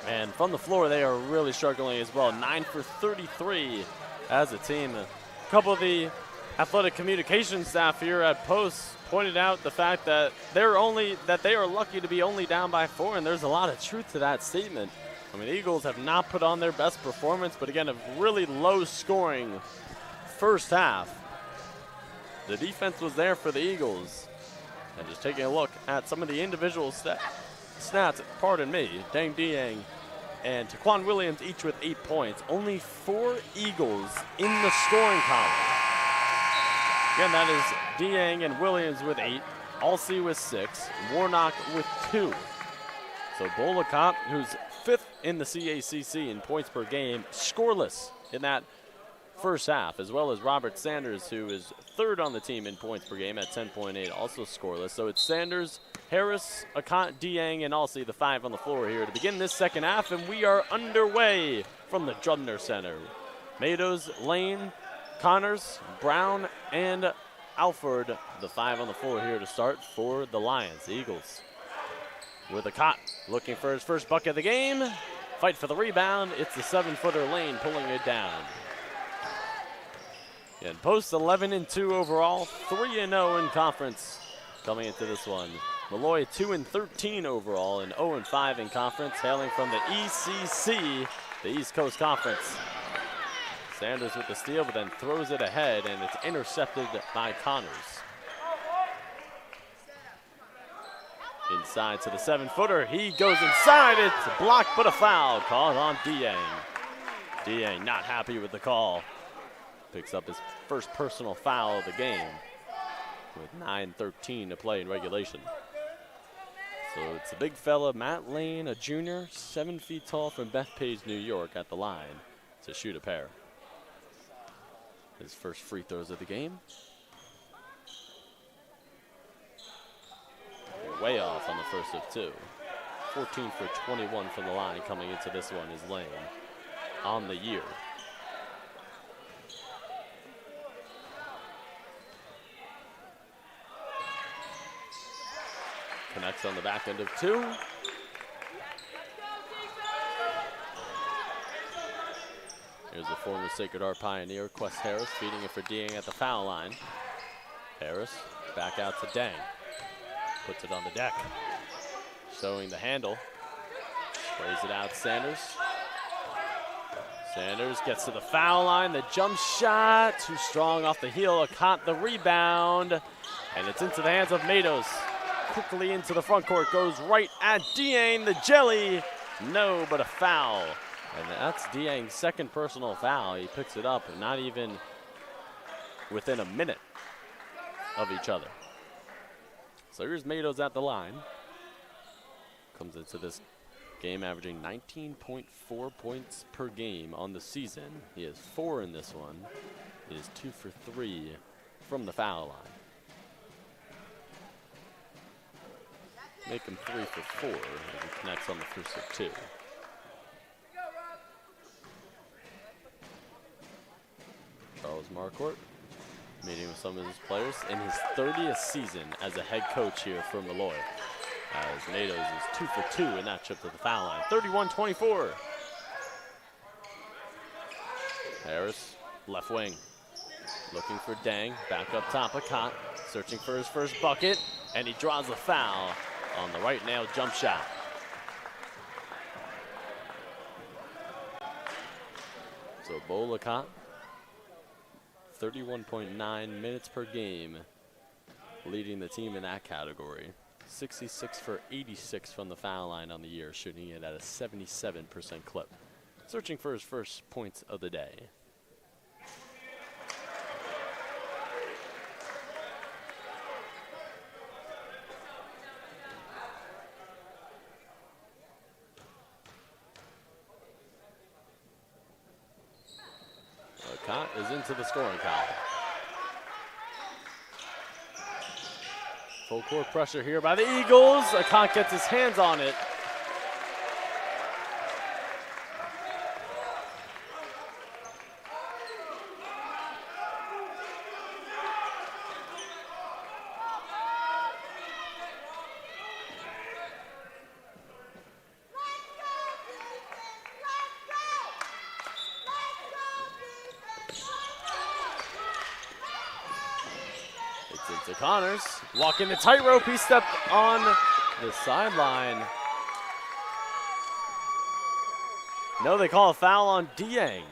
And from the floor, they are really struggling as well. 9 for 33 as a team. A couple of the athletic communication staff here at Post pointed out the fact that they are lucky to be only down by 4, and there's a lot of truth to that statement. I mean, the Eagles have not put on their best performance, but again, a really low-scoring first half. The defense was there for the Eagles. And just taking a look at some of the individual stats, pardon me, Dang Dieng and Taquan Williams each with 8 points. Only 4 Eagles in the scoring column. Again, that is Dieng and Williams with 8, Alsey with 6, Warnock with 2. So Bolacott, who's 5th in the CACC in points per game, scoreless in that first half, as well as Robert Sanders, who is 3rd on the team in points per game at 10.8, also scoreless. So it's Sanders, Harris, Akant, Dieng, and Alsey, the 5 on the floor here to begin this second half, and we are underway from the Drubner Center. Matos, Lane, Connors, Brown, and Alford, the 5 on the floor here to start for the Lions. The Eagles with Akant looking for his first bucket of the game. Fight for the rebound. It's the 7-footer Lane pulling it down. And Post 11-2 overall, 3-0 in conference coming into this one. Molloy 2-13 overall and 0-5 in conference, hailing from the ECC, the East Coast Conference. Sanders with the steal, but then throws it ahead, and it's intercepted by Connors. Inside to the 7-footer. He goes inside. It's blocked, but a foul called on Dieng. Dieng not happy with the call. Picks up his first personal foul of the game with 9:13 to play in regulation. So it's a big fella, Matt Lane, a junior, 7 feet tall from Bethpage, New York, at the line to shoot a pair. His first free throws of the game. Way off on the first of 2. 14 for 21 from the line coming into this one is Lane on the year. Connects on the back end of 2. Here's a former Sacred Heart Pioneer, Quest Harris, feeding it for Dieng at the foul line. Harris back out to Dang. Puts it on the deck. Showing the handle. Sprays it out, Sanders. Sanders gets to the foul line. The jump shot, too strong off the heel. Caught the rebound, and it's into the hands of Matos. Quickly into the front court, goes right at Dieng, the jelly. No, but a foul. And that's Dieng's second personal foul. He picks it up, not even within a minute of each other. So here's Matos at the line. Comes into this game averaging 19.4 points per game on the season. He has 4 in this one. He is 2 for 3 from the foul line. Make him 3 for 4 as he connects on the first of 2. Charles Marcourt meeting with some of his players in his 30th season as a head coach here for Molloy. As Matos is 2 for 2 in that trip to the foul line. 31-24. Harris, left wing. Looking for Dang, back up top of Cott. Searching for his first bucket, and he draws a foul on the right nail jump shot. So Bolacott, 31.9 minutes per game, leading the team in that category. 66 for 86 from the foul line on the year, shooting it at a 77% clip. Searching for his first points of the day. Cott is into the scoring column. Full court pressure here by the Eagles. Cott gets his hands on it. to Connors. Walking the tightrope. He stepped on the sideline. No, they call a foul on Dieng.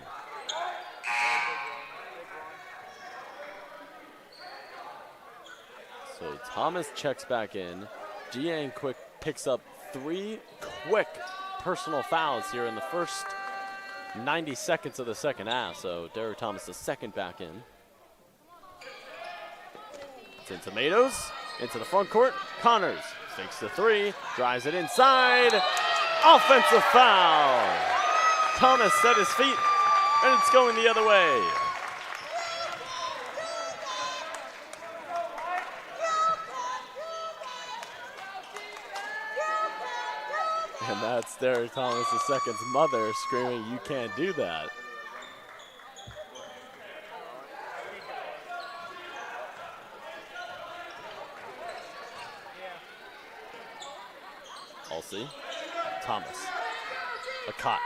So Thomas checks back in. Dieng picks up 3 quick personal fouls here in the first 90 seconds of the second half. So Derek Thomas, the second back in. It's in Tomatoes, into the front court. Connors fakes the 3, drives it inside. Offensive foul. Thomas set his feet, and it's going the other way. And that's Derek Thomas II's mother screaming, "You can't do that." Halsey, Thomas, Akot.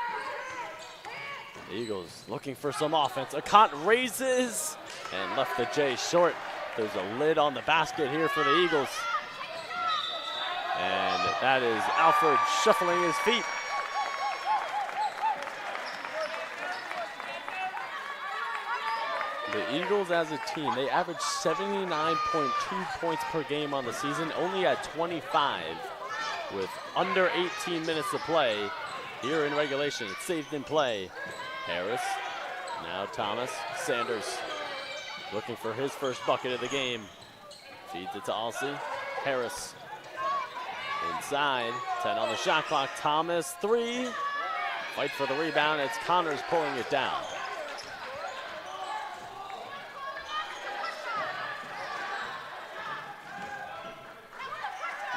The Eagles looking for some offense. Akot raises and left the J short. There's a lid on the basket here for the Eagles. And that is Alfred shuffling his feet. The Eagles as a team, they average 79.2 points per game on the season, only at 25 with under 18 minutes to play here in regulation. It's saved in play. Harris, now Thomas, Sanders looking for his first bucket of the game. Feeds it to Alsey. Harris inside, 10 on the shot clock. Thomas, 3. Fight for the rebound. It's Connors pulling it down.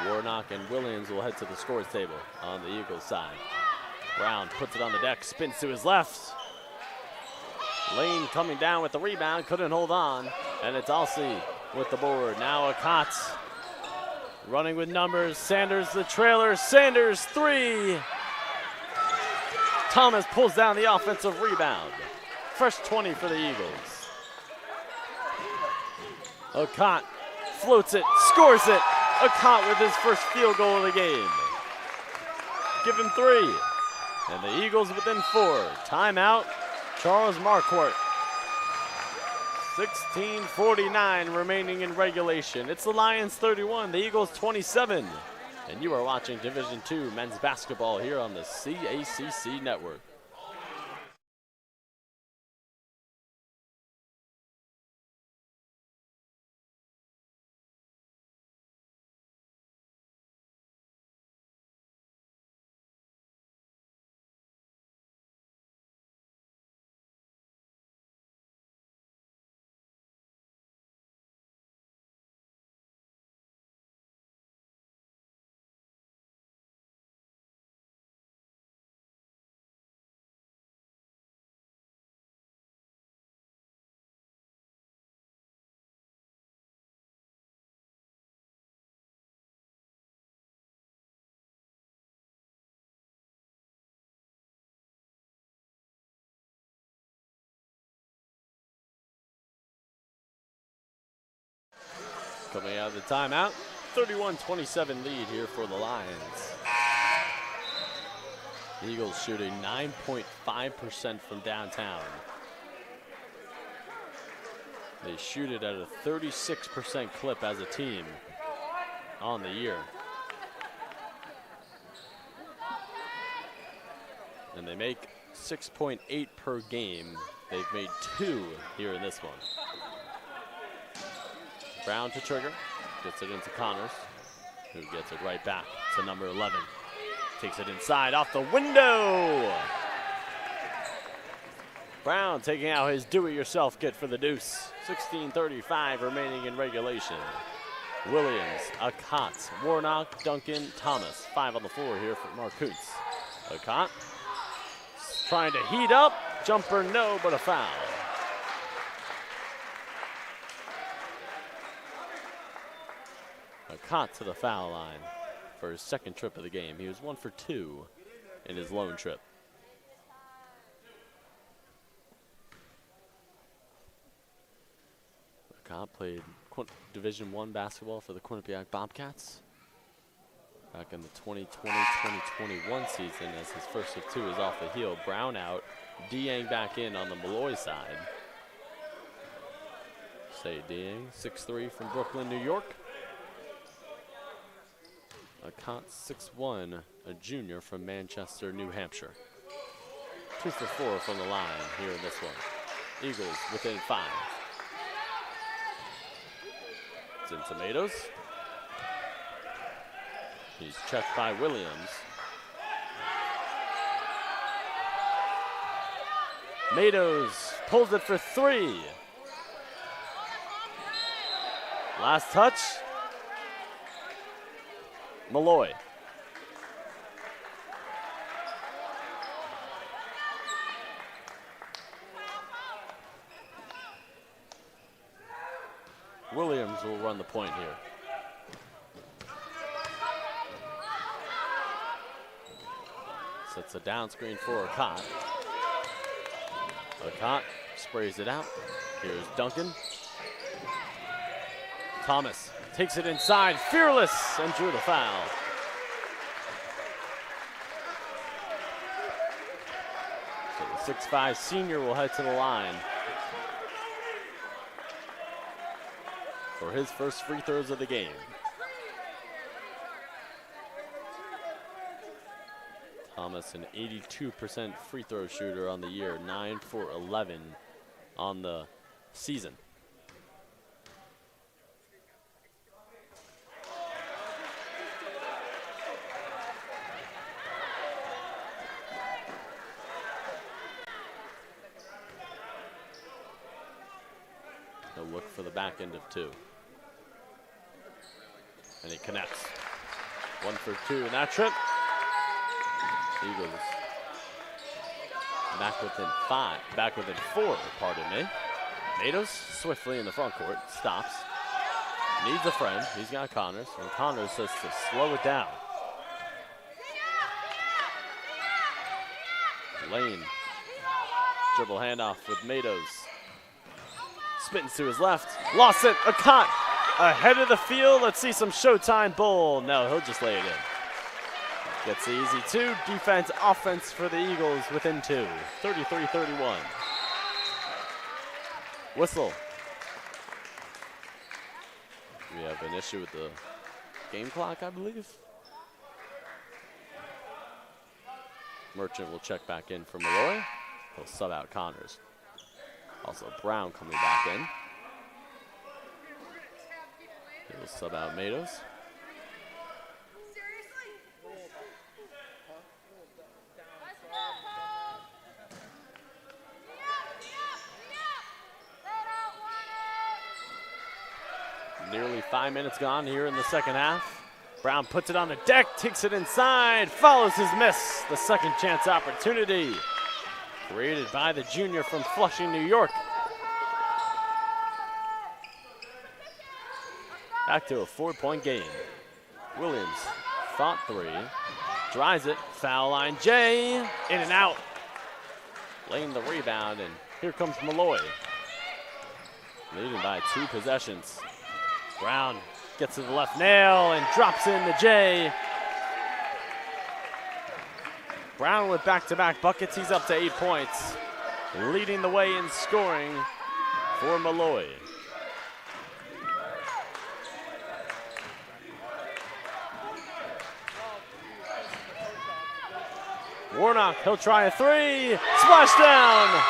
Warnock and Williams will head to the scores table on the Eagles side. Brown puts it on the deck, spins to his left. Lane coming down with the rebound, couldn't hold on, and it's Alsey with the board. Now Akot running with numbers. Sanders the trailer. Sanders 3. Thomas pulls down the offensive rebound. Fresh 20 for the Eagles. Akot floats it, scores it. Akot with his first field goal of the game. Give him 3. And the Eagles within 4. Timeout, Charles Marquardt. 16:49 remaining in regulation. It's the Lions 31, the Eagles 27. And you are watching Division II men's basketball here on the CACC Network. Coming out of the timeout, 31-27 lead here for the Lions. The Eagles shooting 9.5% from downtown. They shoot it at a 36% clip as a team on the year. And they make 6.8 per game. They've made 2 here in this one. Brown to trigger, gets it into Connors, who gets it right back to number 11. Takes it inside, off the window! Brown taking out his do-it-yourself kit for the deuce. 16:35 remaining in regulation. Williams, Akot, Warnock, Duncan, Thomas. 5 on the floor here for Mark Kuntz. Akot trying to heat up, jumper no, but a foul. Akot to the foul line for his second trip of the game. He was 1 for 2 in his lone trip. Scott played Division I basketball for the Quinnipiac Bobcats back in the 2020-2021 season, as his first of two is off the heel. Brown out, Dieng back in on the Molloy side. Say Dieng, 6'3" from Brooklyn, New York. Akant, 6'1", a junior from Manchester, New Hampshire. 2 for 4 from the line here in this one. Eagles within 5. It's in Tomatoes. He's checked by Williams. Matos pulls it for 3. Last touch. Molloy. Williams will run the point here. Sets a down screen for Akant. Akant sprays it out. Here's Duncan. Thomas takes it inside, fearless, and drew the foul. So the 6'5" senior will head to the line for his first free throws of the game. Thomas, an 82% free throw shooter on the year, 9 for 11 on the season. He'll look for the back end of 2. And he connects. 1 for 2 in that trip. Eagles back within 4, pardon me. Matos swiftly in the front court, stops. Needs a friend, he's got Connors, and Connors says to slow it down. Lane, dribble handoff with Matos. Spins to his left, lost it, Akant ahead of the field. Let's see some Showtime Bull. No, he'll just lay it in. Gets the easy 2, defense, offense for the Eagles within 2, 33-31. Whistle. We have an issue with the game clock, I believe. Merchant will check back in for Molloy. He'll sub out Connors. Also Brown coming back in. He'll sub out Matos. Nearly 5 minutes gone here in the second half. Brown puts it on the deck, takes it inside, follows his miss. The second chance opportunity created by the junior from Flushing, New York. Back to a 4-point game. Williams, thought 3, drives it, foul line J, in and out. Laying the rebound, and here comes Molloy. Leading by 2 possessions. Brown gets to the left nail and drops in the J. Brown with back-to-back buckets. He's up to 8 points, leading the way in scoring for Molloy. Warnock, he'll try a 3. Splash down.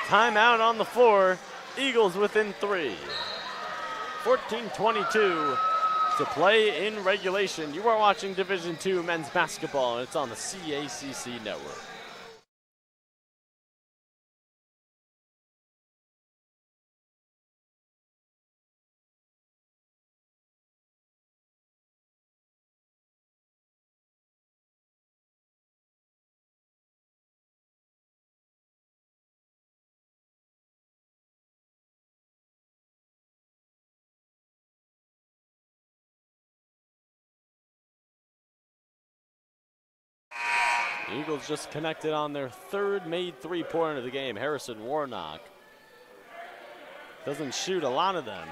Timeout on the floor. Eagles within 3. 14-22 to play in regulation. You are watching Division II men's basketball, and it's on the CACC network. The Eagles just connected on their third made three-pointer of the game. Harrison Warnock doesn't shoot a lot of them.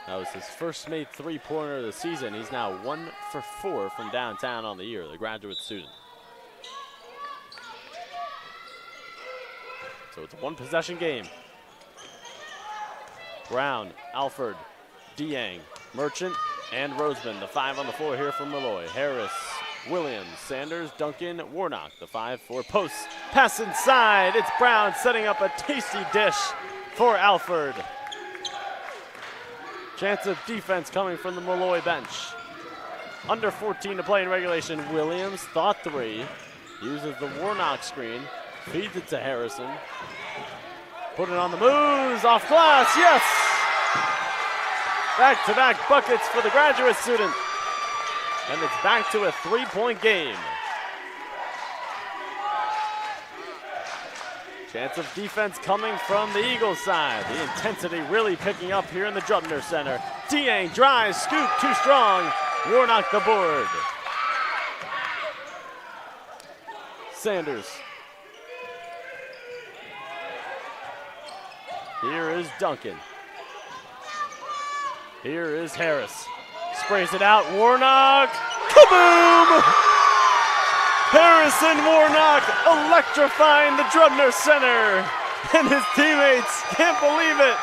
That was his first made three-pointer of the season. He's now 1 for 4 from downtown on the year, the graduate student. So it's a one-possession game. Brown, Alford, Dieng, Merchant, and Roseman. The 5 on the floor here from Molloy. Harris, Williams, Sanders, Duncan, Warnock. The 5-4 posts. Pass inside. It's Brown setting up a tasty dish for Alford. Chance of defense coming from the Molloy bench. Under 14 to play in regulation. Williams, thought 3. Uses the Warnock screen. Feeds it to Harrison. Put it on the moves. Off glass. Yes! Back-to-back buckets for the graduate student. And it's back to a 3-point game. Chance of defense coming from the Eagles side. The intensity really picking up here in the Drubner Center. Dieng drives, scoop, too strong. Warnock the board. Sanders. Here is Duncan. Here is Harris. Sprays it out. Warnock. Kaboom! Harrison Warnock electrifying the Drubner Center. And his teammates can't believe it.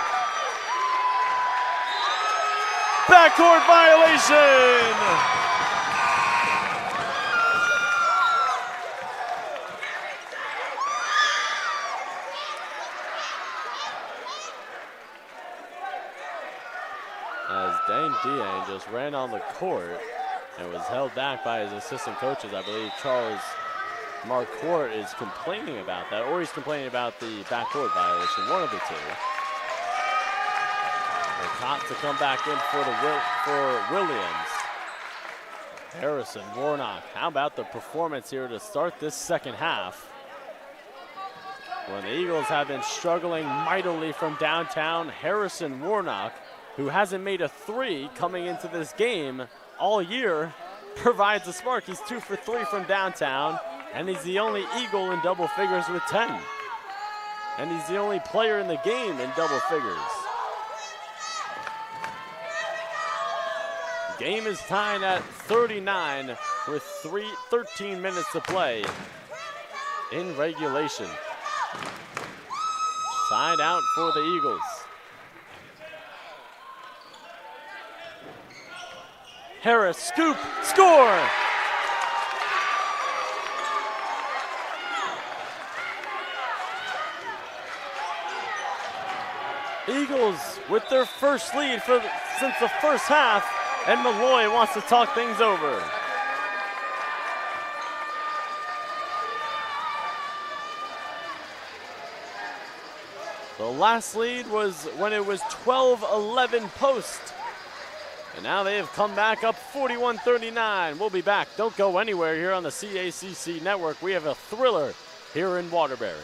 Backcourt violation. As Dane Dieng just ran on the court and was held back by his assistant coaches. I believe Charles Marquardt is complaining about that, or he's complaining about the backcourt violation, one of the two. Cott to come back in for Williams. Harrison, Warnock, how about the performance here to start this second half? When the Eagles have been struggling mightily from downtown, Harrison Warnock, who hasn't made a 3 coming into this game all year, provides a spark. He's 2 for 3 from downtown, and he's the only Eagle in double figures with 10. And he's the only player in the game in double figures. Game is tied at 39 with 13 minutes to play in regulation. Side out for the Eagles. Harris, scoop, score! Eagles with their first lead since the first half, and Molloy wants to talk things over. The last lead was when it was 12-11 post. And now they have come back up 41-39. We'll be back. Don't go anywhere here on the CACC network. We have a thriller here in Waterbury.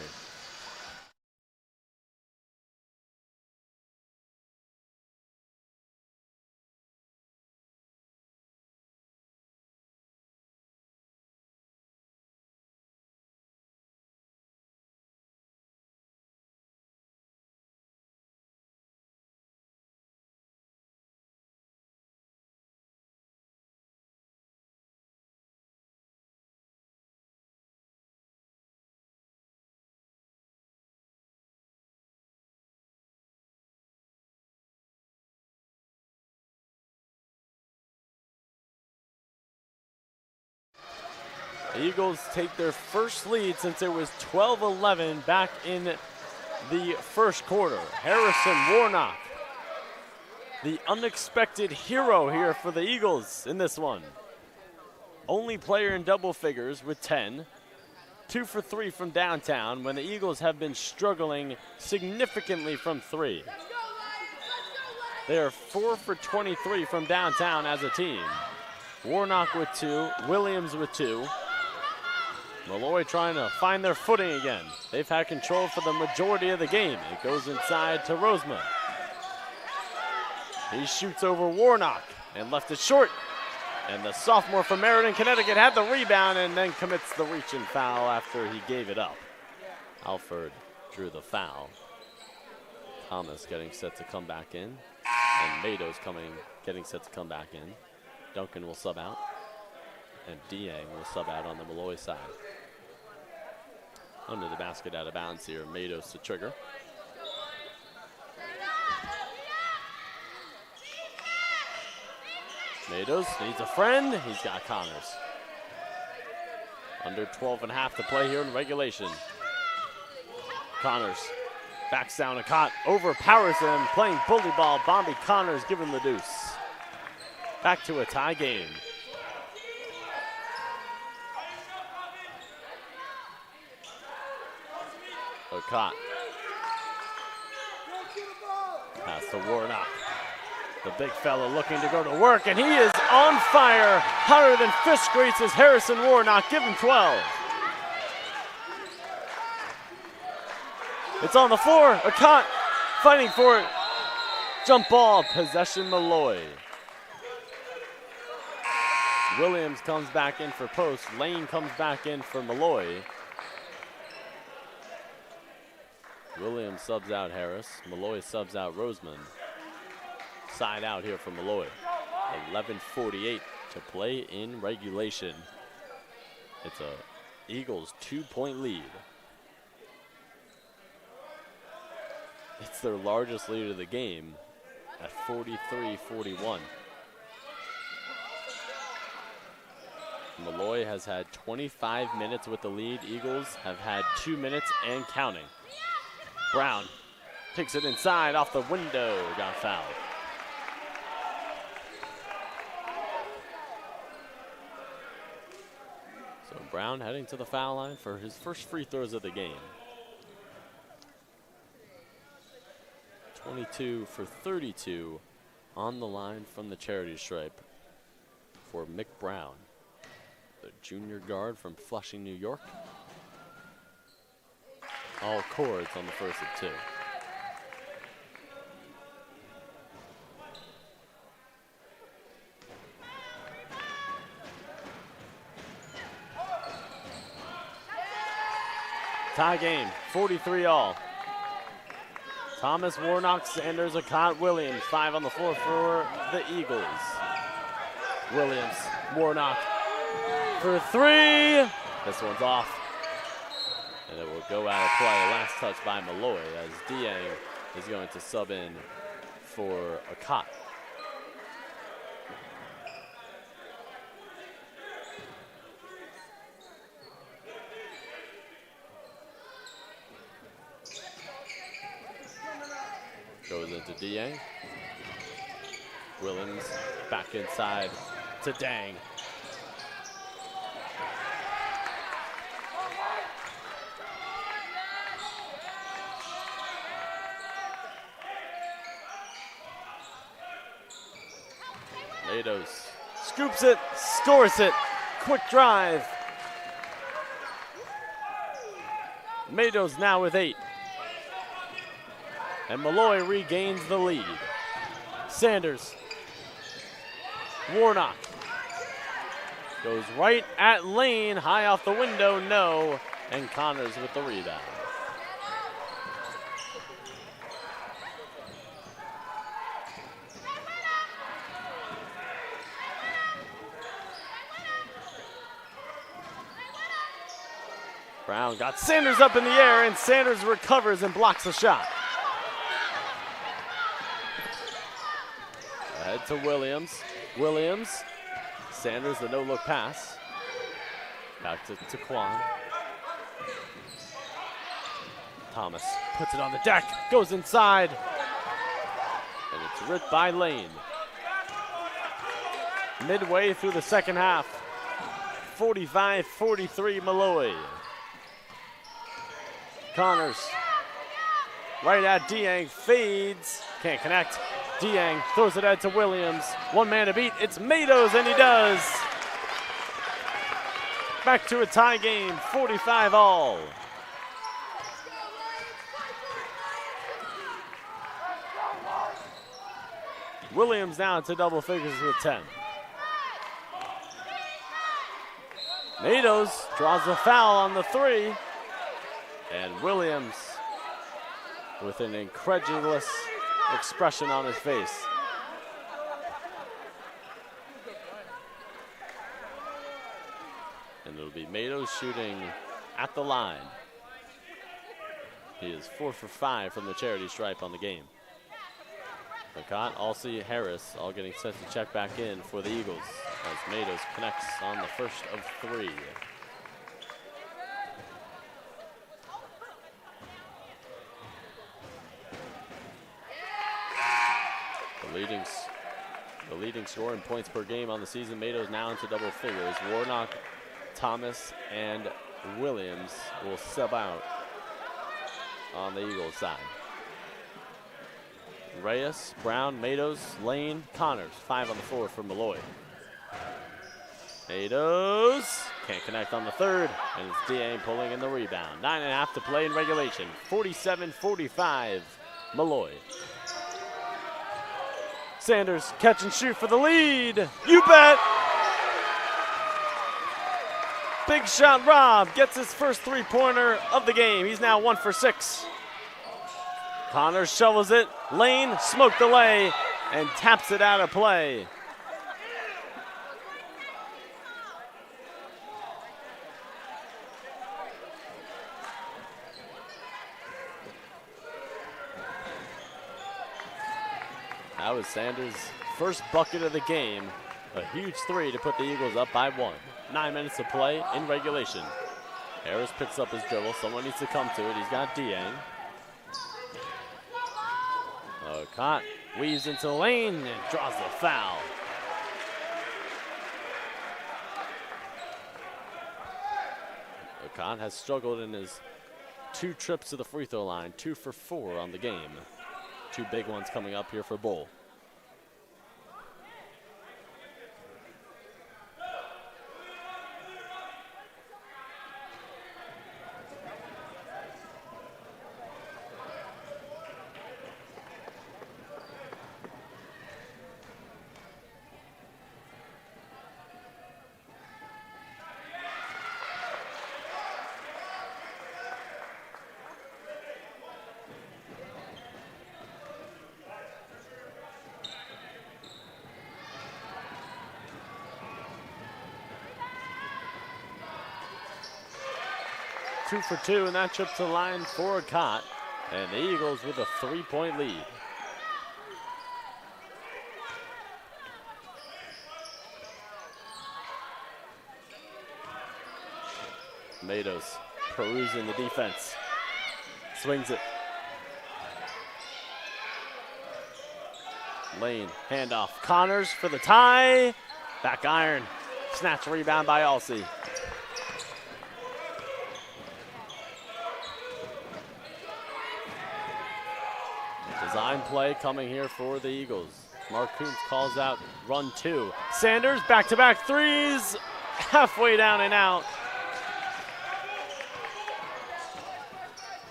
The Eagles take their first lead since it was 12-11 back in the first quarter. Harrison Warnock, the unexpected hero here for the Eagles in this one. Only player in double figures with 10. 2 for 3 from downtown when the Eagles have been struggling significantly from 3. They are 4 for 23 from downtown as a team. Warnock with 2, Williams with 2. Molloy trying to find their footing again. They've had control for the majority of the game. It goes inside to Roseman. He shoots over Warnock and left it short. And the sophomore from Meriden, Connecticut had the rebound and then commits the reach and foul after he gave it up. Alford drew the foul. Thomas getting set to come back in. And Mado's getting set to come back in. Duncan will sub out. And Dieng will sub out on the Molloy side. Under the basket, out of bounds here. Mado's to trigger. Mado's needs a friend. He's got Connors. Under 12.5 to play here in regulation. Connors backs down a cot, overpowers him, playing bully ball. Bombi Connors giving the deuce. Back to a tie game. Cott. Pass to Warnock. The big fella looking to go to work, and he is on fire. Hotter than fish grease is Harrison Warnock. Give him 12. It's on the floor. Cott fighting for it. Jump ball. Possession Molloy. Williams comes back in for post. Lane comes back in for Molloy. Williams subs out Harris. Molloy subs out Roseman. Side out here for Molloy. 11:48 to play in regulation. It's a Eagles 2-point lead. It's their largest lead of the game at 43-41. Molloy has had 25 minutes with the lead. Eagles have had 2 minutes and counting. Brown takes it inside off the window. Got fouled. So Brown heading to the foul line for his first free throws of the game. 22 for 32 on the line from the charity stripe for Mick Brown, the junior guard from Flushing, New York. All chords on the first of two. Tie game, 43 all. Thomas, Warnock, Sanders, Akot, Williams. 5 on the floor for the Eagles. Williams, Warnock for 3. This one's off. And it will go out of play. Last touch by Molloy as Dieng is going to sub in for Akot. Goes into Dieng. Williams back inside to Dang. Mados scoops it, scores it. Quick drive. Mados now with 8. And Molloy regains the lead. Sanders. Warnock. Goes right at Lane. High off the window, no. And Connors with the rebound. Brown got Sanders up in the air, and Sanders recovers and blocks the shot. Ahead to Williams. Williams. Sanders, the no-look pass. Back to Taquan. Thomas puts it on the deck, goes inside. And it's ripped by Lane. Midway through the second half. 45-43 Molloy. Connors. Right at Dieng, fades. Can't connect. Dieng throws it out to Williams. One man to beat. It's Mados, and he does. Back to a tie game, 45 all. Williams now to double figures with 10. Matos draws a foul on the three. And Williams with an incredulous expression on his face. And it'll be Matos shooting at the line. He is 4 for 5 from the charity stripe on the game. McCott, Alsey, Harris all getting set to check back in for the Eagles as Matos connects on the first of three. The leading scorer in points per game on the season, Matos now into double figures. Warnock, Thomas, and Williams will sub out on the Eagles side. Reyes, Brown, Matos, Lane, Connors. 5 on the floor for Molloy. Matos can't connect on the third, and it's Dieng pulling in the rebound. 9.5 to play in regulation. 47-45, Molloy. Sanders, catch and shoot for the lead. You bet. Big shot Rob gets his first three-pointer of the game. He's now 1 for 6. Connors shovels it. Lane smoked the lay and taps it out of play. That was Sanders' first bucket of the game. A huge three to put the Eagles up by 1. 9 minutes to play in regulation. Harris picks up his dribble. Someone needs to come to it. He's got Dieng. Cott weaves into the lane and draws the foul. Ocon has struggled in his 2 trips to the free throw line. 2 for 4 on the game. 2 big ones coming up here for Bull. Two for 2 in that trip to the line for Cott. And the Eagles with a 3-point lead. Matos perusing the defense. Swings it. Lane, handoff. Connors for the tie. Back iron. Snatch rebound by Alsey. Design play coming here for the Eagles. Mark Coombs calls out run 2. Sanders back-to-back threes. Halfway down and out.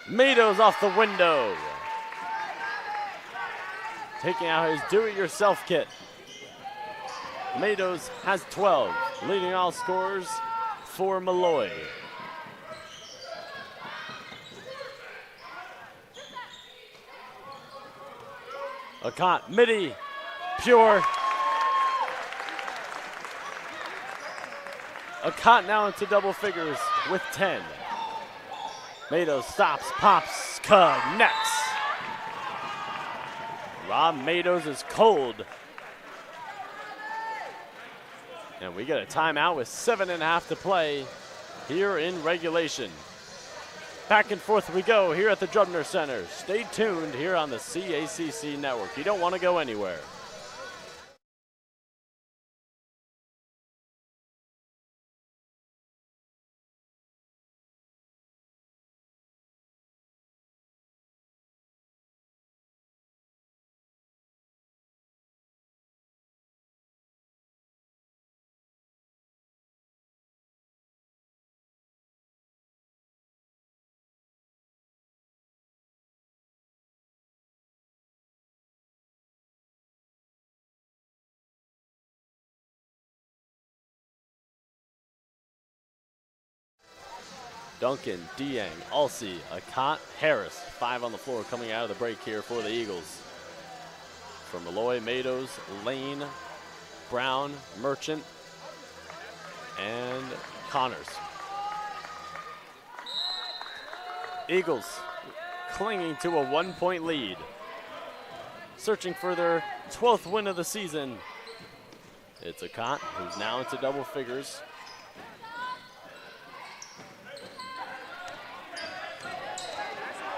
Matos off the window. Taking out his do-it-yourself kit. Matos has 12, leading all scorers for Molloy. Acott, midi, pure. Acott now into double figures with 10. Matos stops, pops, connects. Rob Matos is cold. And we get a timeout with 7.5 to play here in regulation. Back and forth we go here at the Drubner Center. Stay tuned here on the CACC Network. You don't want to go anywhere. Duncan, Dieng, Alsey, Akant, Harris. 5 on the floor coming out of the break here for the Eagles. For Molloy, Matos, Lane, Brown, Merchant, and Connors. Eagles clinging to a 1-point lead. Searching for their 12th win of the season. It's Akant, who's now into double figures.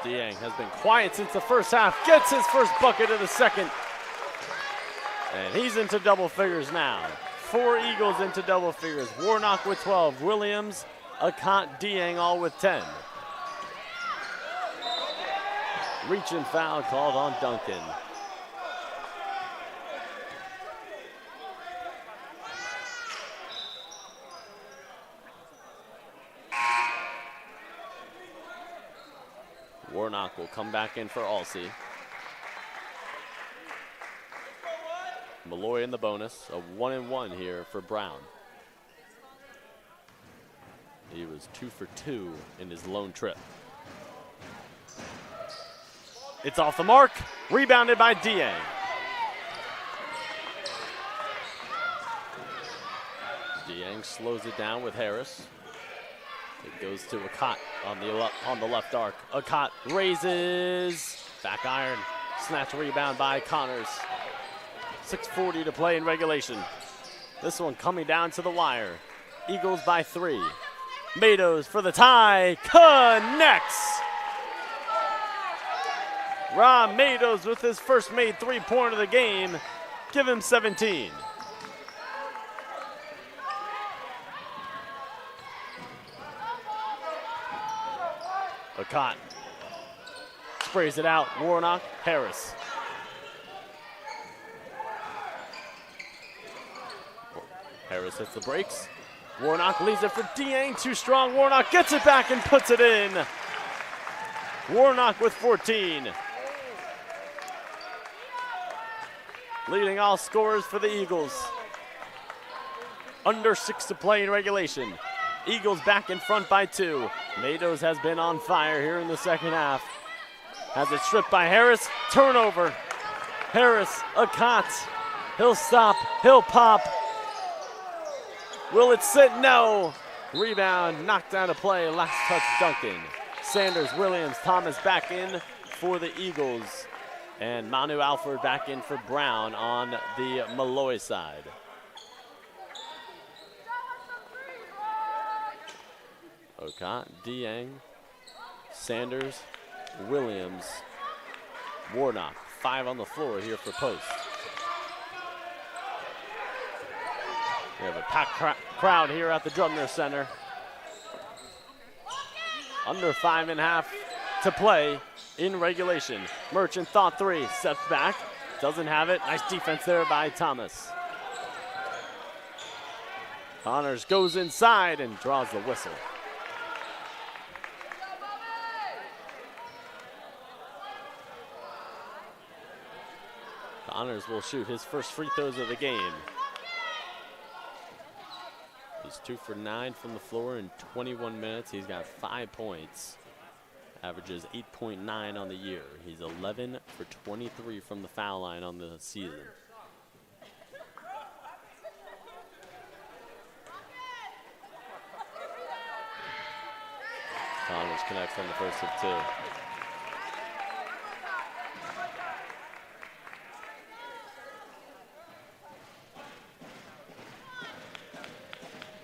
Dieng has been quiet since the first half, gets his first bucket of the second. And he's into double figures now. 4 Eagles into double figures. Warnock with 12, Williams, Akant, Dieng all with 10. Reach and foul called on Duncan. Warnock will come back in for Alsey. Molloy in the bonus, a 1-and-1 here for Brown. He was 2 for 2 in his lone trip. It's off the mark, rebounded by Dieng. Dieng slows it down with Harris. It goes to Akant on the left arc. Akant raises, back iron, snatch rebound by Connors. 6:40 to play in regulation. This one coming down to the wire. Eagles by 3. Matos for the tie, connects. Rob Matos with his first made 3-pointer of the game. Give him 17. Akant sprays it out. Warnock, Harris. Harris hits the brakes. Warnock leaves it for Dieng, too strong. Warnock gets it back and puts it in. Warnock with 14. Leading all scorers for the Eagles. Under 6 to play in regulation. Eagles back in front by 2. Matos has been on fire here in the second half. Has it stripped by Harris. Turnover. Harris, Akant. He'll stop. He'll pop. Will it sit? No. Rebound knocked out of play. Last touch Duncan. Sanders, Williams, Thomas back in for the Eagles. And Manu Alford back in for Brown on the Molloy side. Akant, Dieng, Sanders, Williams, Warnock. 5 on the floor here for post. We have a packed crowd here at the Drumner Center. Under 5.5 to play in regulation. Merchant thought 3, steps back, doesn't have it. Nice defense there by Thomas. Connors goes inside and draws the whistle. Connors will shoot his first free throws of the game. He's 2 for 9 from the floor in 21 minutes. He's got 5 points. Averages 8.9 on the year. He's 11 for 23 from the foul line on the season. Connors connects on the first of 2.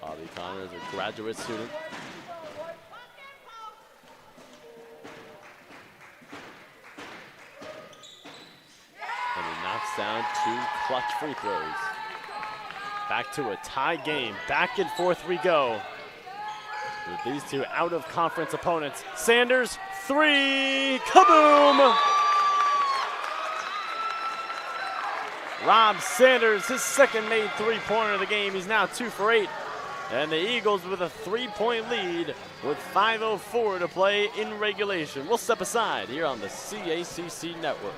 Bobby Connors, a graduate student. And he knocks down 2 clutch free throws. Back to a tie game. Back and forth we go. With these 2 out-of-conference opponents. Sanders, 3, kaboom! Rob Sanders, his second made 3-pointer of the game. He's now 2 for 8. And the Eagles with a 3-point lead with 5:04 to play in regulation. We'll step aside here on the CACC Network.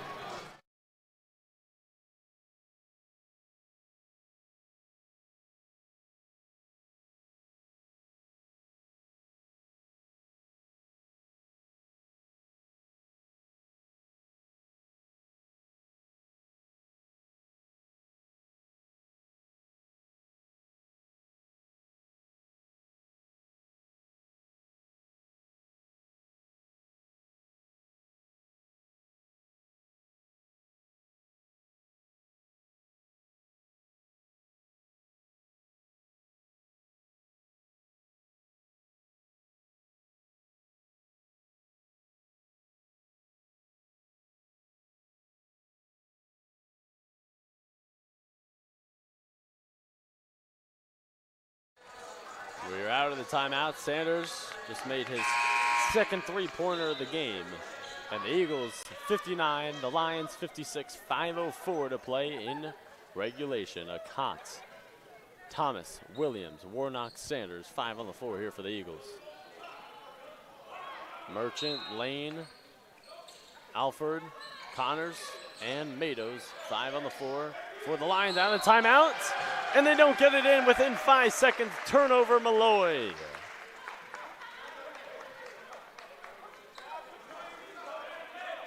out of the timeout. Sanders just made his second three-pointer of the game. And the Eagles 59, the Lions 56, 5:04 to play in regulation. A Kotz, Thomas, Williams, Warnock, Sanders, 5 on the floor here for the Eagles. Merchant, Lane, Alford, Connors, and Matos, 5 on the floor for the Lions out of timeout. And they don't get it in within 5 seconds. Turnover, Molloy.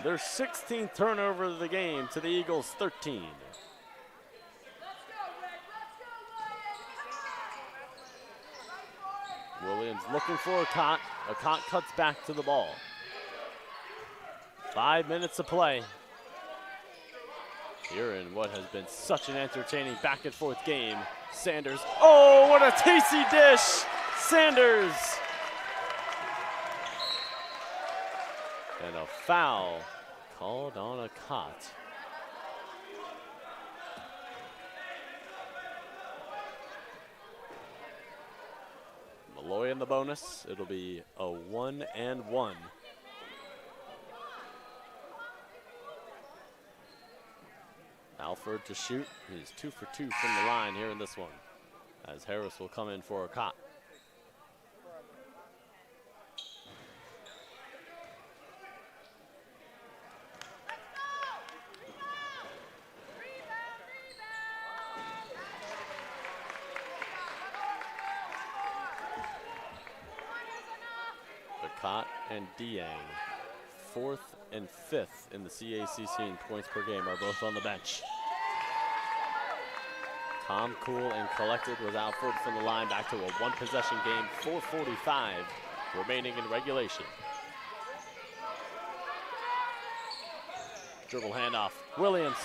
Their 16th turnover of the game to the Eagles' 13. Williams looking for a Cott. A Cott cuts back to the ball. 5 minutes to play. Here in what has been such an entertaining back and forth game. Sanders. Oh, what a tasty dish! Sanders. And a foul called on a Cott. Molloy in the bonus. It'll be a 1-and-1. Alford to shoot. He's 2 for 2 from the line here in this one, as Harris will come in for a Cott. Cott and Dieng, 4th and 5th in the CACC in points per game, are both on the bench. Calm, cool, and collected was Alford from the line, back to a one-possession game, 4:45 remaining in regulation. Dribble handoff, Williams,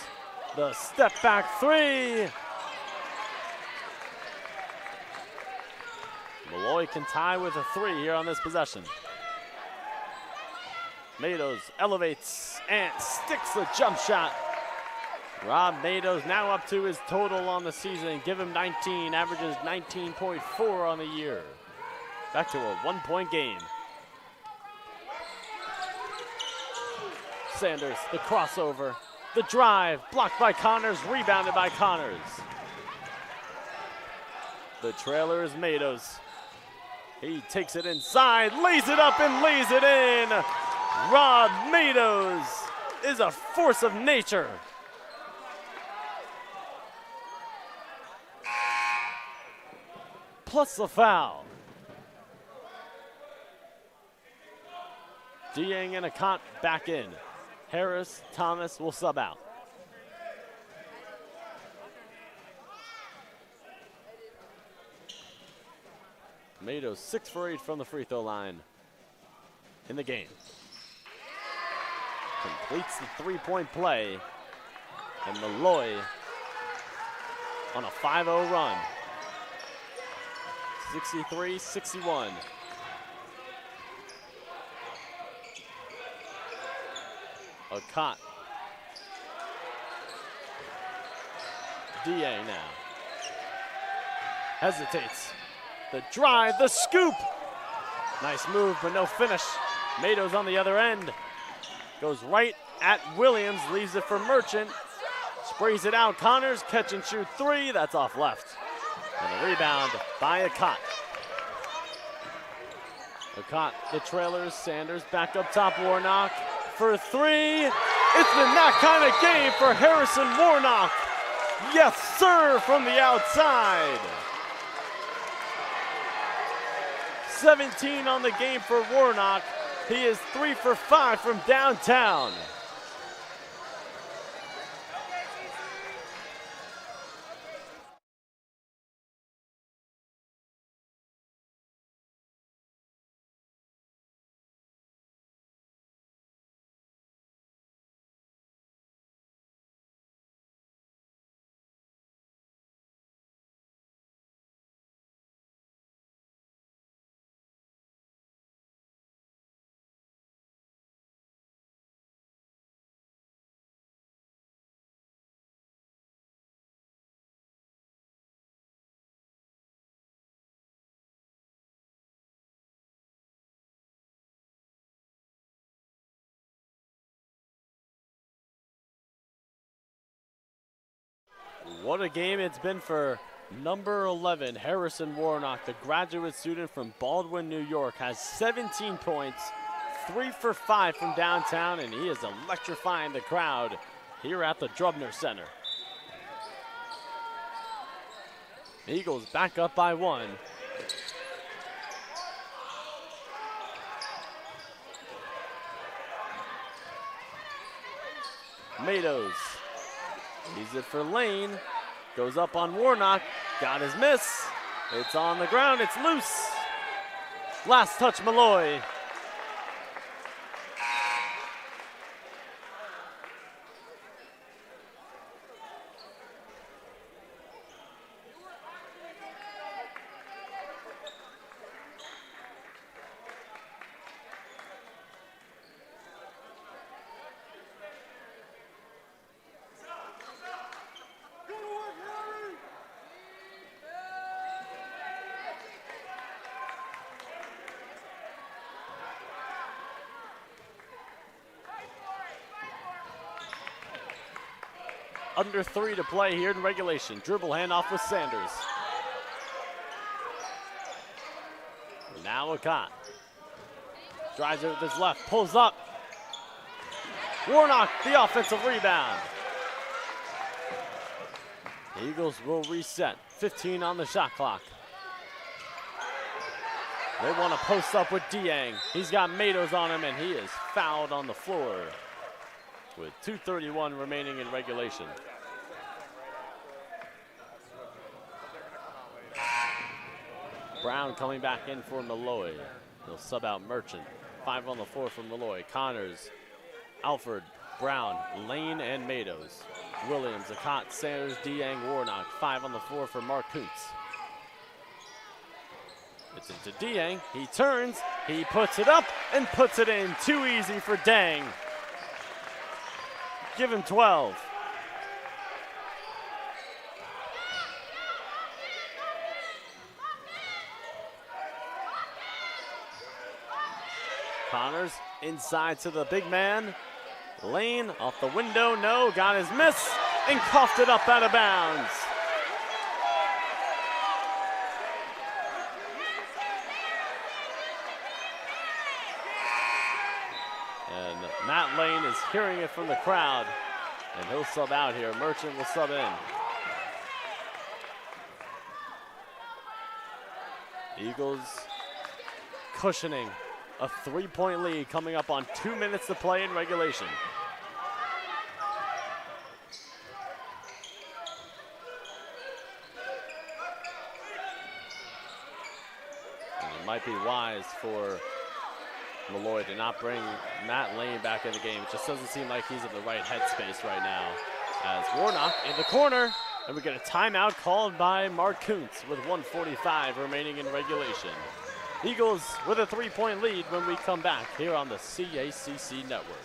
the step back three. Molloy can tie with a 3 here on this possession. Matos elevates and sticks the jump shot. Rob Matos now up to his total on the season. Give him 19, averages 19.4 on the year. Back to a 1-point game. Sanders, the crossover, the drive, blocked by Connors, rebounded by Connors. The trailer is Matos. He takes it inside, lays it up and lays it in. Rob Matos is a force of nature. Plus the foul. Dieng and Akant back in. Harris, Thomas will sub out. Matos 6 for 8 from the free throw line in the game. Completes the three-point play, and Molloy on a 5-0 run. 63-61. Akant. Dieng now. Hesitates. The drive, the scoop. Nice move, but no finish. Matos on the other end. Goes right at Williams, leaves it for Merchant. Sprays it out. Connors, catch and shoot 3. That's off left. And the rebound by Akant. Akant, the trailers. Sanders back up top. Warnock for 3. It's been that kind of game for Harrison Warnock. Yes, sir, from the outside. 17 on the game for Warnock. He is 3 for 5 from downtown. What a game it's been for number 11, Harrison Warnock, the graduate student from Baldwin, New York, has 17 points, 3 for 5 from downtown, and he is electrifying the crowd here at the Drubner Center. Eagles back up by 1. Matos leaves it for Lane. Goes up on Warnock. Got his miss. It's on the ground. It's loose. Last touch, Molloy. Under 3 to play here in regulation. Dribble handoff with Sanders. Now Akat. Drives it with his left, pulls up. Warnock, the offensive rebound. The Eagles will reset. 15 on the shot clock. They want to post up with Dieng. He's got Matos on him, and he is fouled on the floor with 2:31 remaining in regulation. Brown coming back in for Molloy. He'll sub out Merchant. 5 on the floor for Molloy. Connors, Alford, Brown, Lane, and Matos. Williams, Akat, Sanders, Dieng, Warnock. 5 on the floor for Mark Kuntz. It's into Dieng. He turns, he puts it up, and puts it in. Too easy for Dang. Give him 12. Connors inside to the big man. Lane off the window, no, got his miss, and coughed it up out of bounds. And Matt Lane is hearing it from the crowd, and he'll sub out here. Merchant will sub in. Eagles cushioning a 3-point lead coming up on 2 minutes to play in regulation. And it might be wise for Molloy to not bring Matt Lane back in the game. It just doesn't seem like he's in the right headspace right now. As Warnock in the corner, and we get a timeout called by Mark Kuntz with 1:45 remaining in regulation. Eagles with a 3-point lead when we come back here on the CACC Network.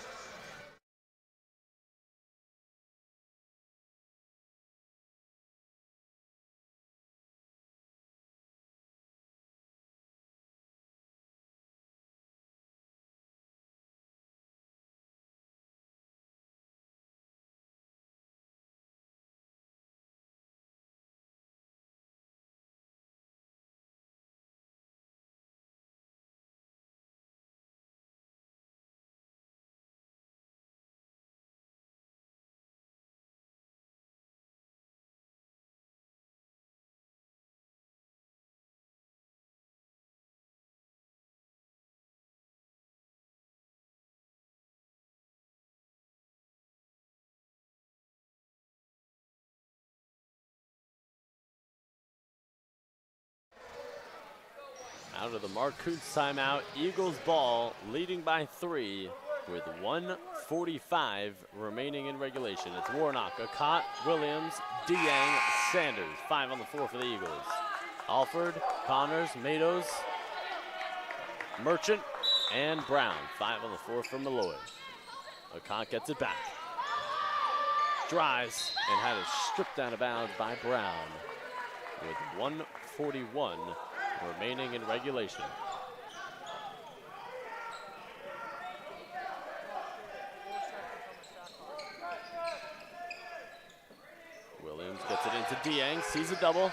Out of the Mark Kuntz timeout, Eagles ball leading by 3 with 1:45 remaining in regulation. It's Warnock, Akat, Williams, Dieng, Sanders. 5 on the floor for the Eagles. Alford, Connors, Matos, Merchant, and Brown. 5 on the floor for Molloy. Akat gets it back. Drives and had it stripped out of bounds by Brown with 1:41 remaining in regulation. Williams gets it into Dieng, sees a double.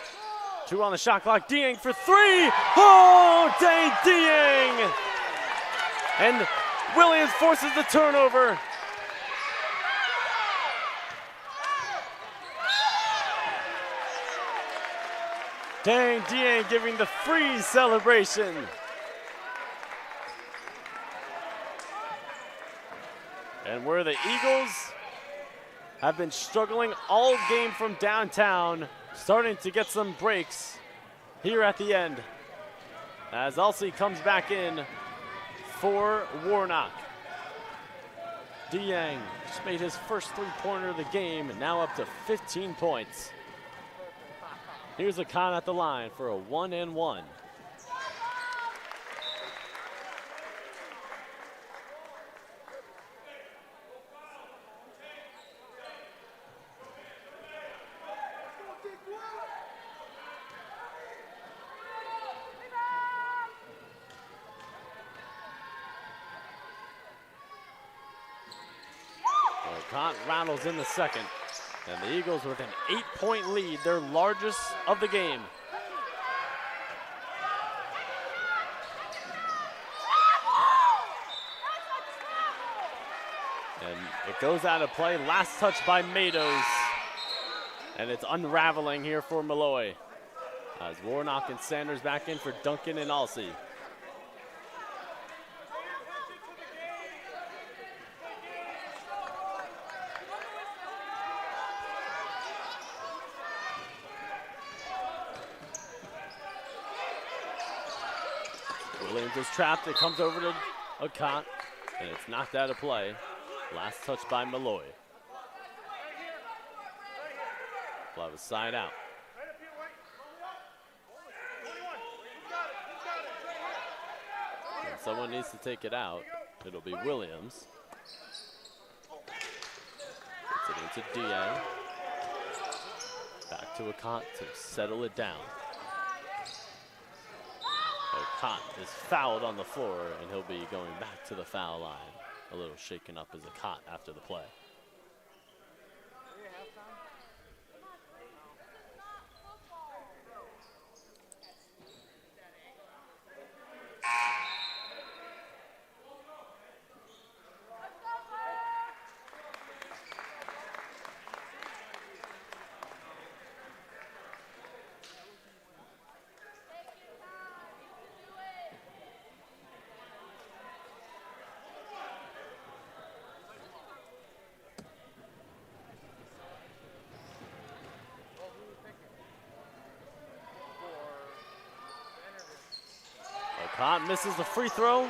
2 on the shot clock, Dieng for 3! Oh, Dang Dieng! And Williams forces the turnover. Dang Dieng giving the freeze celebration. And where the Eagles have been struggling all game from downtown, starting to get some breaks here at the end as Alsey comes back in for Warnock. Dieng just made his first 3-pointer of the game, now up to 15 points. Here's a Khan at the line for a 1-and-1. Kant rattles in the second, and the Eagles with an 8-point lead, their largest of the game. And it goes out of play, last touch by Matos, and it's unraveling here for Molloy as Warnock and Sanders back in for Duncan and Alsey. Williams is trapped, it comes over to Akant, and it's knocked out of play. Last touch by Molloy. We'll have a side out. And someone needs to take it out. It'll be Williams. Gets it into Dieng. Back to Akant to settle it down. Kant is fouled on the floor, and he'll be going back to the foul line. A little shaken up as a Kant after the play. Kant misses the free throw.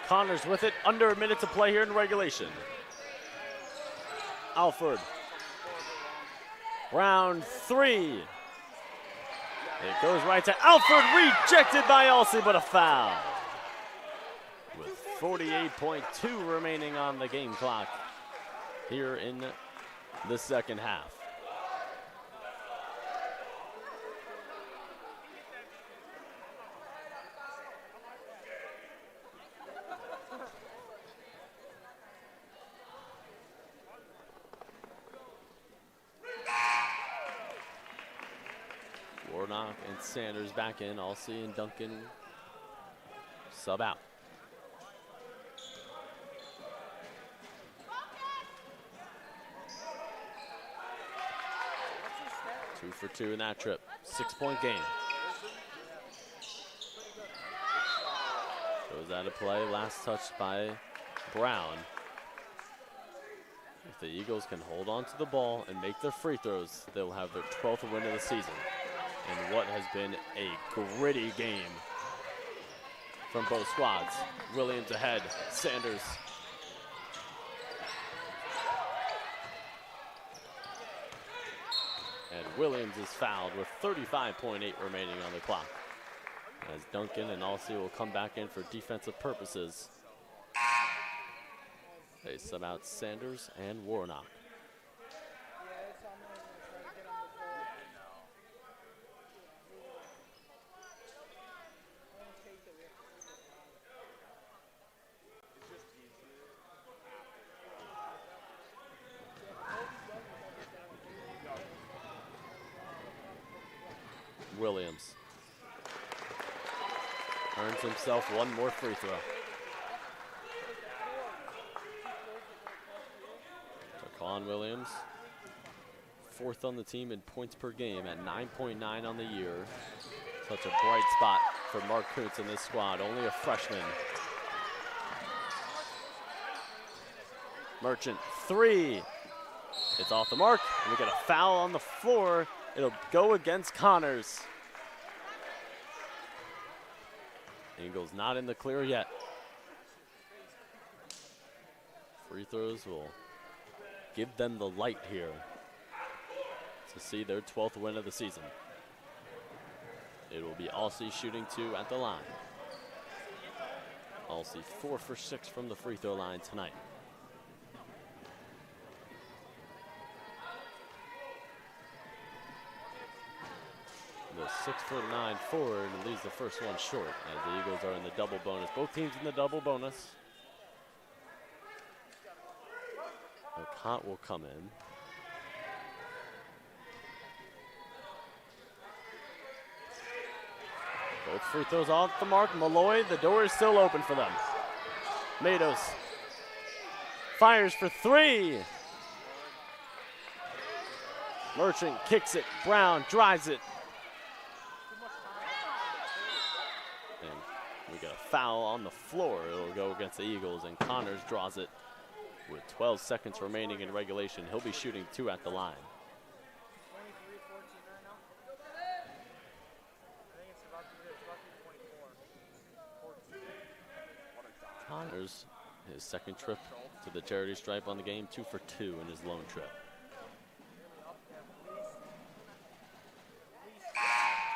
Connors with it, under a minute to play here in regulation. Alford. Round 3. It goes right to Alford, rejected by Alsey, but a foul. With 48.2 remaining on the game clock here in the second half. Warnock and Sanders back in. Alsey and Duncan sub out. Two for 2 in that trip. 6-point game. Goes out of play. Last touch by Brown. If the Eagles can hold on to the ball and make their free throws, they'll have their 12th win of the season. And what has been a gritty game from both squads. Williams ahead, Sanders. And Williams is fouled with 35.8 remaining on the clock. As Duncan and Alsey will come back in for defensive purposes. They sub out Sanders and Warnock. Williams earns himself one more free throw. Taquan Williams, 4th on the team in points per game at 9.9 on the year. Such a bright spot for Mark Kuntz in this squad, only a freshman. Merchant, 3. It's off the mark, and we get a foul on the floor. It'll go against Connors. Eagles not in the clear yet. Free throws will give them the light here to see their 12th win of the season. It will be Alsey shooting 2 at the line. Alsey 4 for 6 from the free throw line tonight. The 6'9" forward leaves the first one short as the Eagles are in the double bonus. Both teams in the double bonus. Ocott will come in. Both free throws off the mark. Molloy, the door is still open for them. Matos fires for 3. Merchant kicks it. Brown drives it. And we got a foul on the floor. It'll go against the Eagles, and Connors draws it with 12 seconds remaining in regulation. He'll be shooting 2 at the line. Connors, his second trip to the charity stripe on the game, 2 for 2 in his lone trip.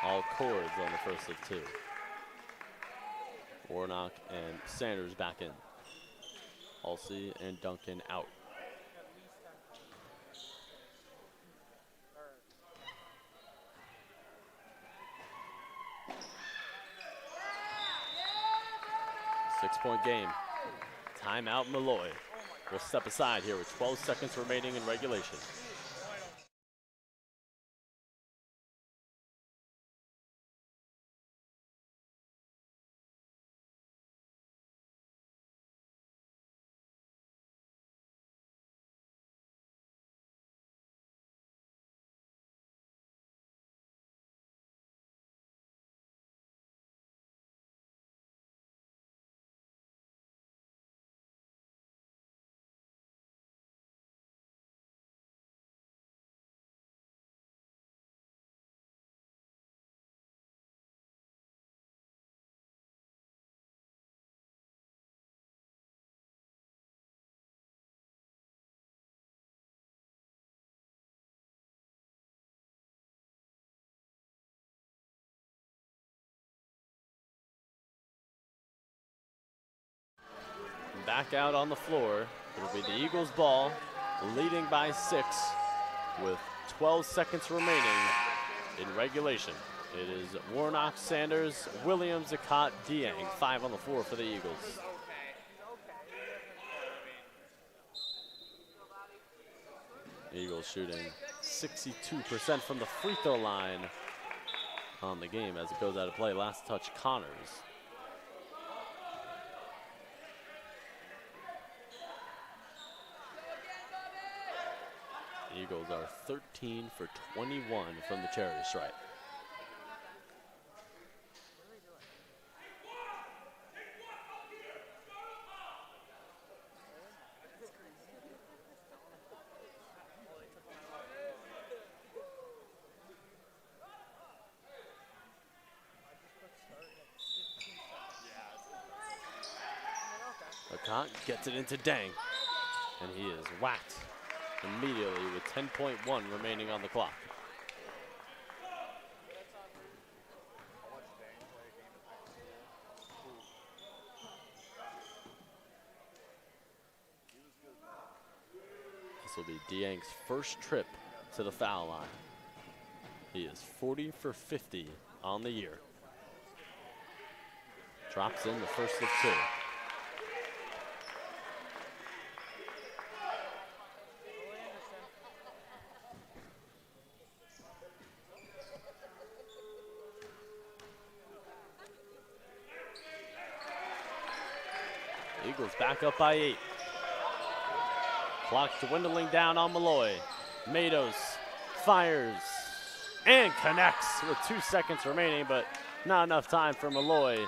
All cords on the first of 2. Warnock and Sanders back in. Alsey and Duncan out. Six-point game. Timeout Molloy will step aside here with 12 seconds remaining in regulation. Back out on the floor. It'll be the Eagles' ball, leading by 6 with 12 seconds remaining in regulation. It is Warnock, Sanders, Williams, Ocott, Dieng. 5 on the floor for the Eagles. Eagles shooting 62% from the free throw line on the game as it goes out of play. Last touch, Connors. Eagles are 13 for 21 from the charity stripe. Ocott gets it into Dang, and he is whacked immediately with 10.1 remaining on the clock. This will be Dieng's first trip to the foul line. He is 40 for 50 on the year. Drops in the first of 2. Eagles back up by 8. Clock dwindling down on Molloy. Matos fires and connects with 2 seconds remaining, but not enough time for Molloy.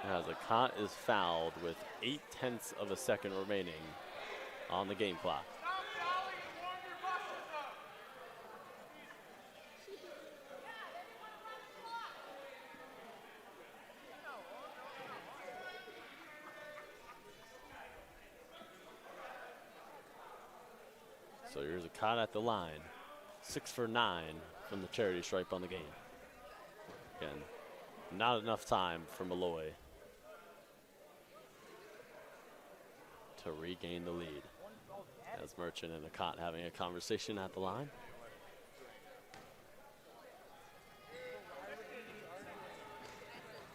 As Akant is fouled with 0.8 of a second remaining on the game clock. So here's Akant at the line. 6 for 9 from the charity stripe on the game. Again, not enough time for Molloy to regain the lead. As Merchant and Akant having a conversation at the line.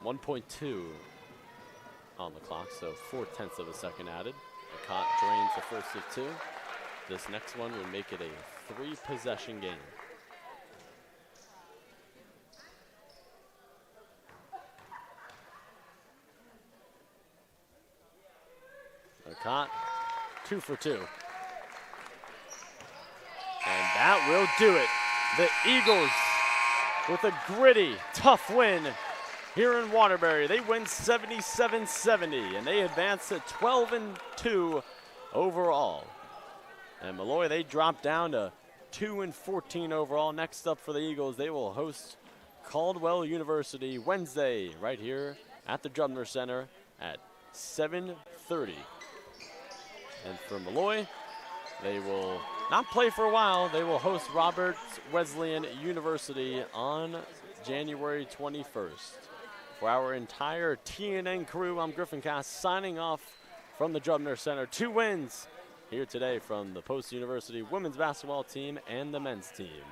.2 on the clock, so 0.4 of a second added. Akant drains the first of 2. This next one would make it a 3-possession game. Akant, 2 for 2. And that will do it. The Eagles with a gritty, tough win here in Waterbury. They win 77-70, and they advance to 12-2 overall. And Molloy, they drop down to 2-14 overall. Next up for the Eagles, they will host Caldwell University Wednesday right here at the Drumner Center at 7:30. And for Molloy, they will not play for a while. They will host Roberts Wesleyan University on January 21st. For our entire TNN crew, I'm Griffin Cass signing off from the Drumner Center. 2 wins here today from the Post University women's basketball team and the men's team.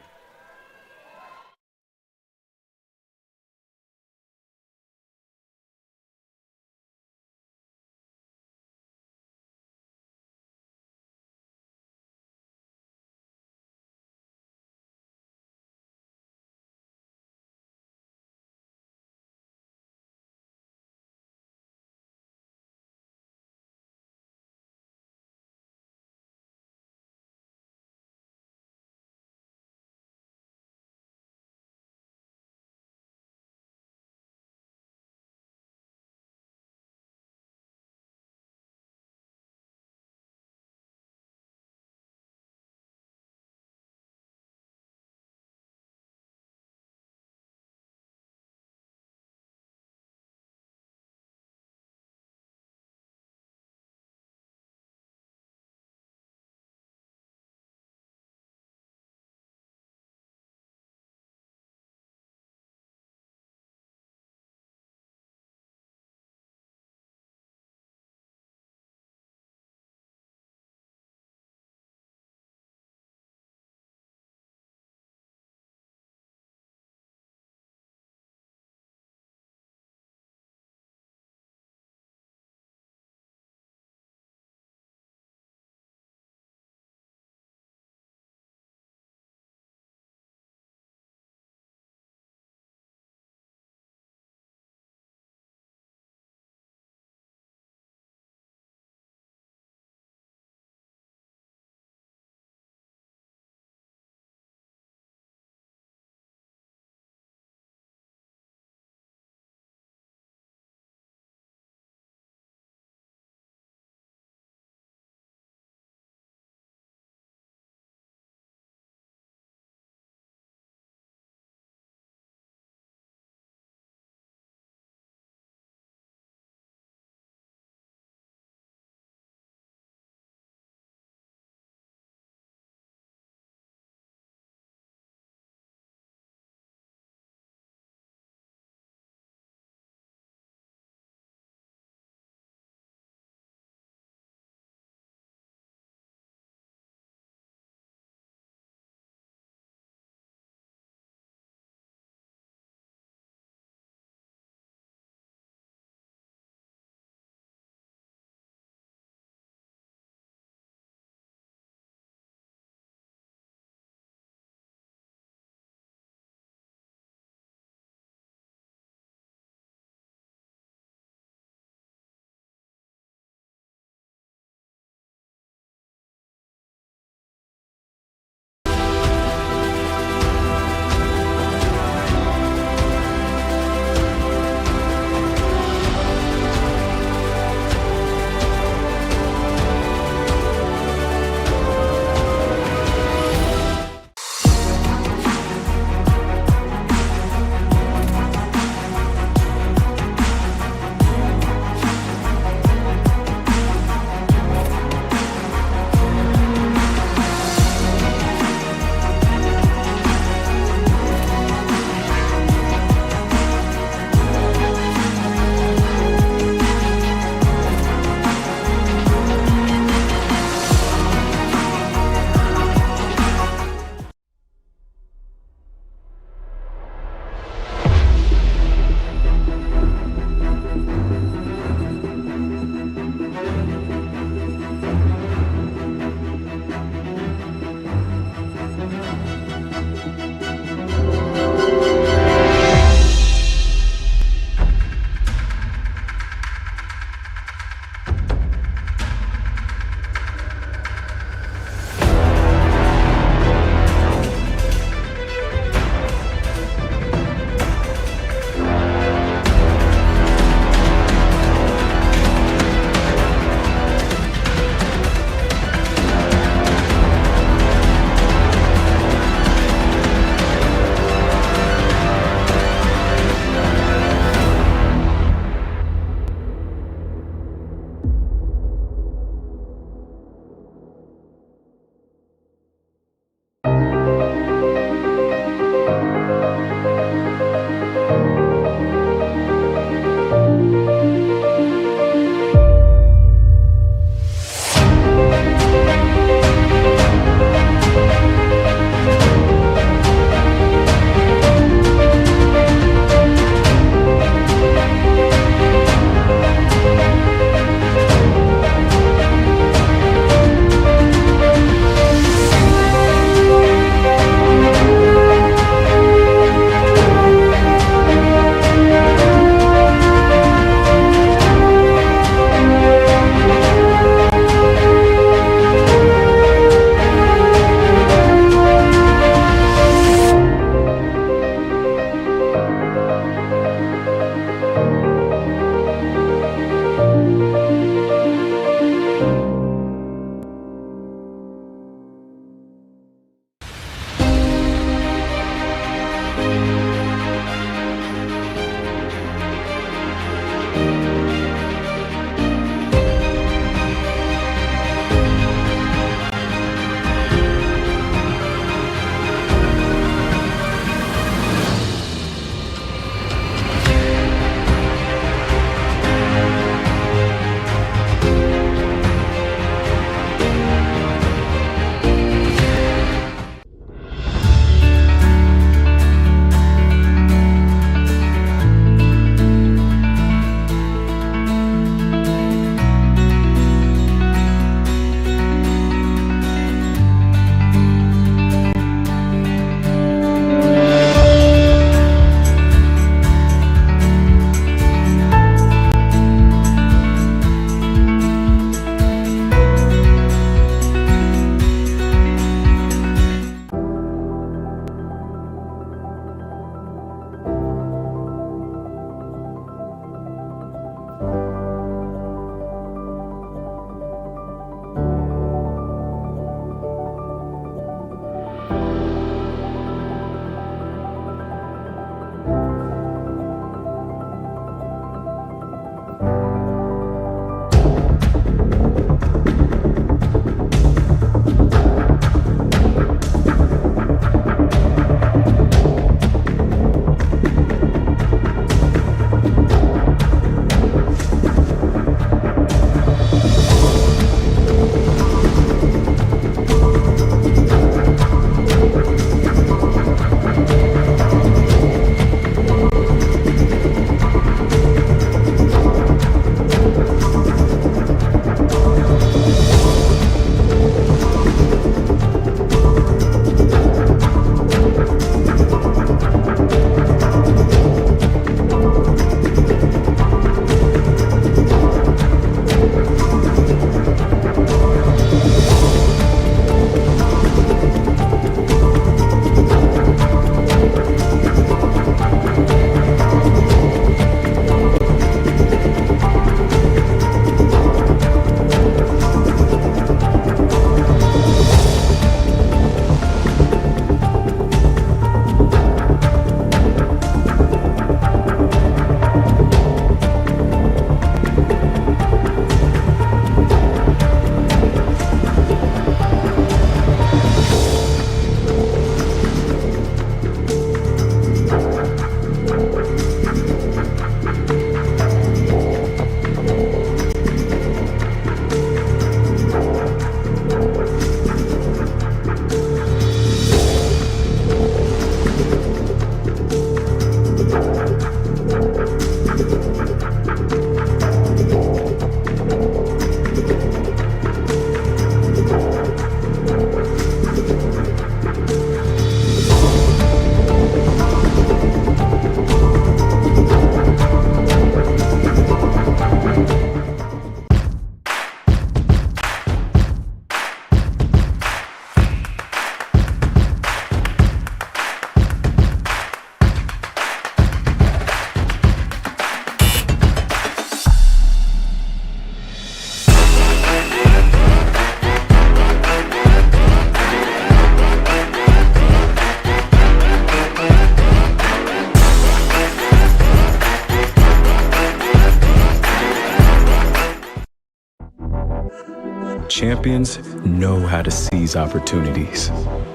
champions know how to seize opportunities.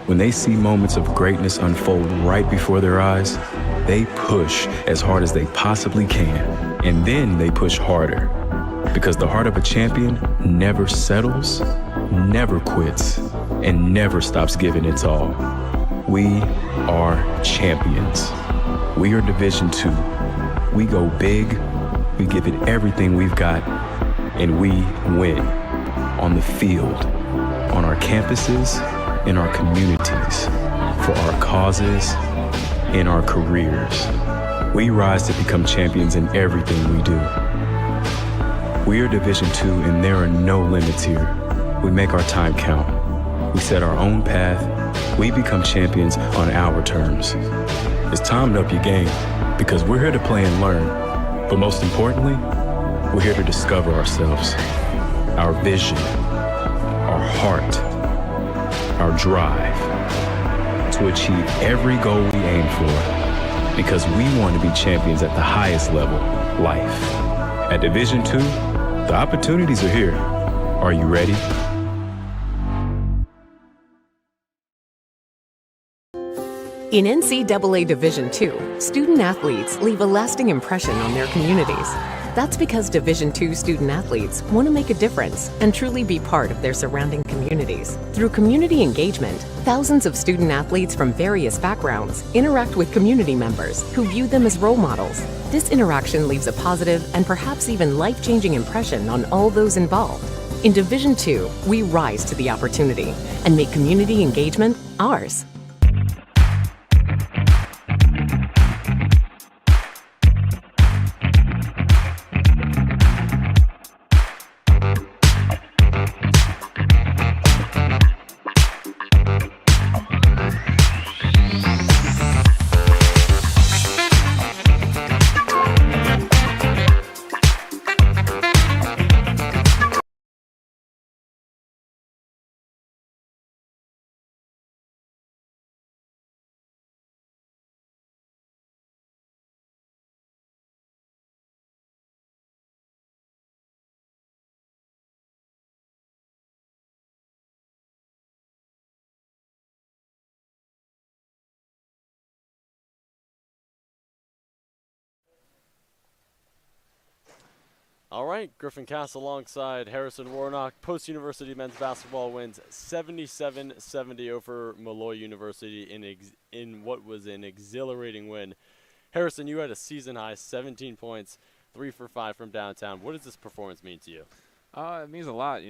When they see moments of greatness unfold right before their eyes, they push as hard as they possibly can, and then they push harder. Because the heart of a champion never settles, never quits, and never stops giving its all. We are champions. We are Division II. We go big, we give it everything we've got, and we win. On the field, on our campuses, in our communities, for our causes, in our careers. We rise to become champions in everything we do. We are Division II, and there are no limits here. We make our time count. We set our own path. We become champions on our terms. It's time to up your game, because we're here to play and learn. But most importantly, we're here to discover ourselves, our vision, our heart, our drive, to achieve every goal we aim for, because we want to be champions at the highest level, life. At Division II, the opportunities are here. Are you ready? In NCAA Division II, student athletes leave a lasting impression on their communities. That's because Division II student athletes want to make a difference and truly be part of their surrounding communities. Through community engagement, thousands of student athletes from various backgrounds interact with community members who view them as role models. This interaction leaves a positive and perhaps even life-changing impression on all those involved. In Division II, we rise to the opportunity and make community engagement ours. All right, Griffin Cass alongside Harrison Warnock. Post-University men's basketball wins 77-70 over Molloy University in what was an exhilarating win. Harrison, you had a season-high 17 points, 3 for 5 from downtown. What does this performance mean to you? It means a lot,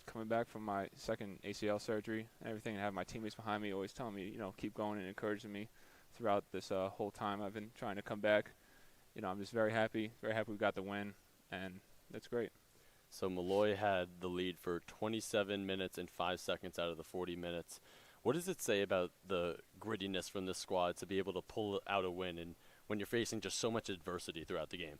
coming back from my second ACL surgery and everything, and have my teammates behind me always telling me, keep going and encouraging me throughout this whole time I've been trying to come back. I'm just very happy we got the win, and that's great. So Molloy had the lead for 27 minutes and 5 seconds out of the 40 minutes. What does it say about the grittiness from this squad to be able to pull out a win and when you're facing just so much adversity throughout the game?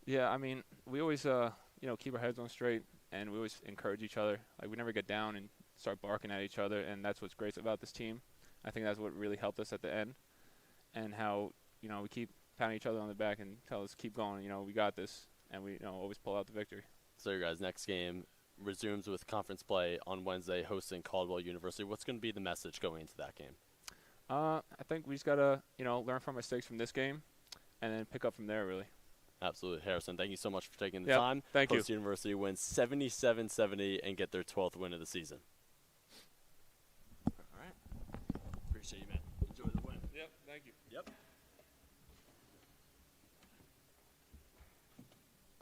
Yeah, we always, keep our heads on straight, and we always encourage each other. Like, we never get down and start barking at each other, and that's what's great about this team. I think that's what really helped us at the end, and how, we keep patting each other on the back and tell us, keep going, we got this, and we, always pull out the victory. So your guys' next game resumes with conference play on Wednesday, hosting Caldwell University. What's going to be the message going into that game? I think we just got to, learn from mistakes from this game and then pick up from there, really. Absolutely. Harrison, thank you so much for taking the time. Thank you. Post University wins 77-70 and get their 12th win of the season. All right. Appreciate you, man. Enjoy the win. Yep, thank you. Yep.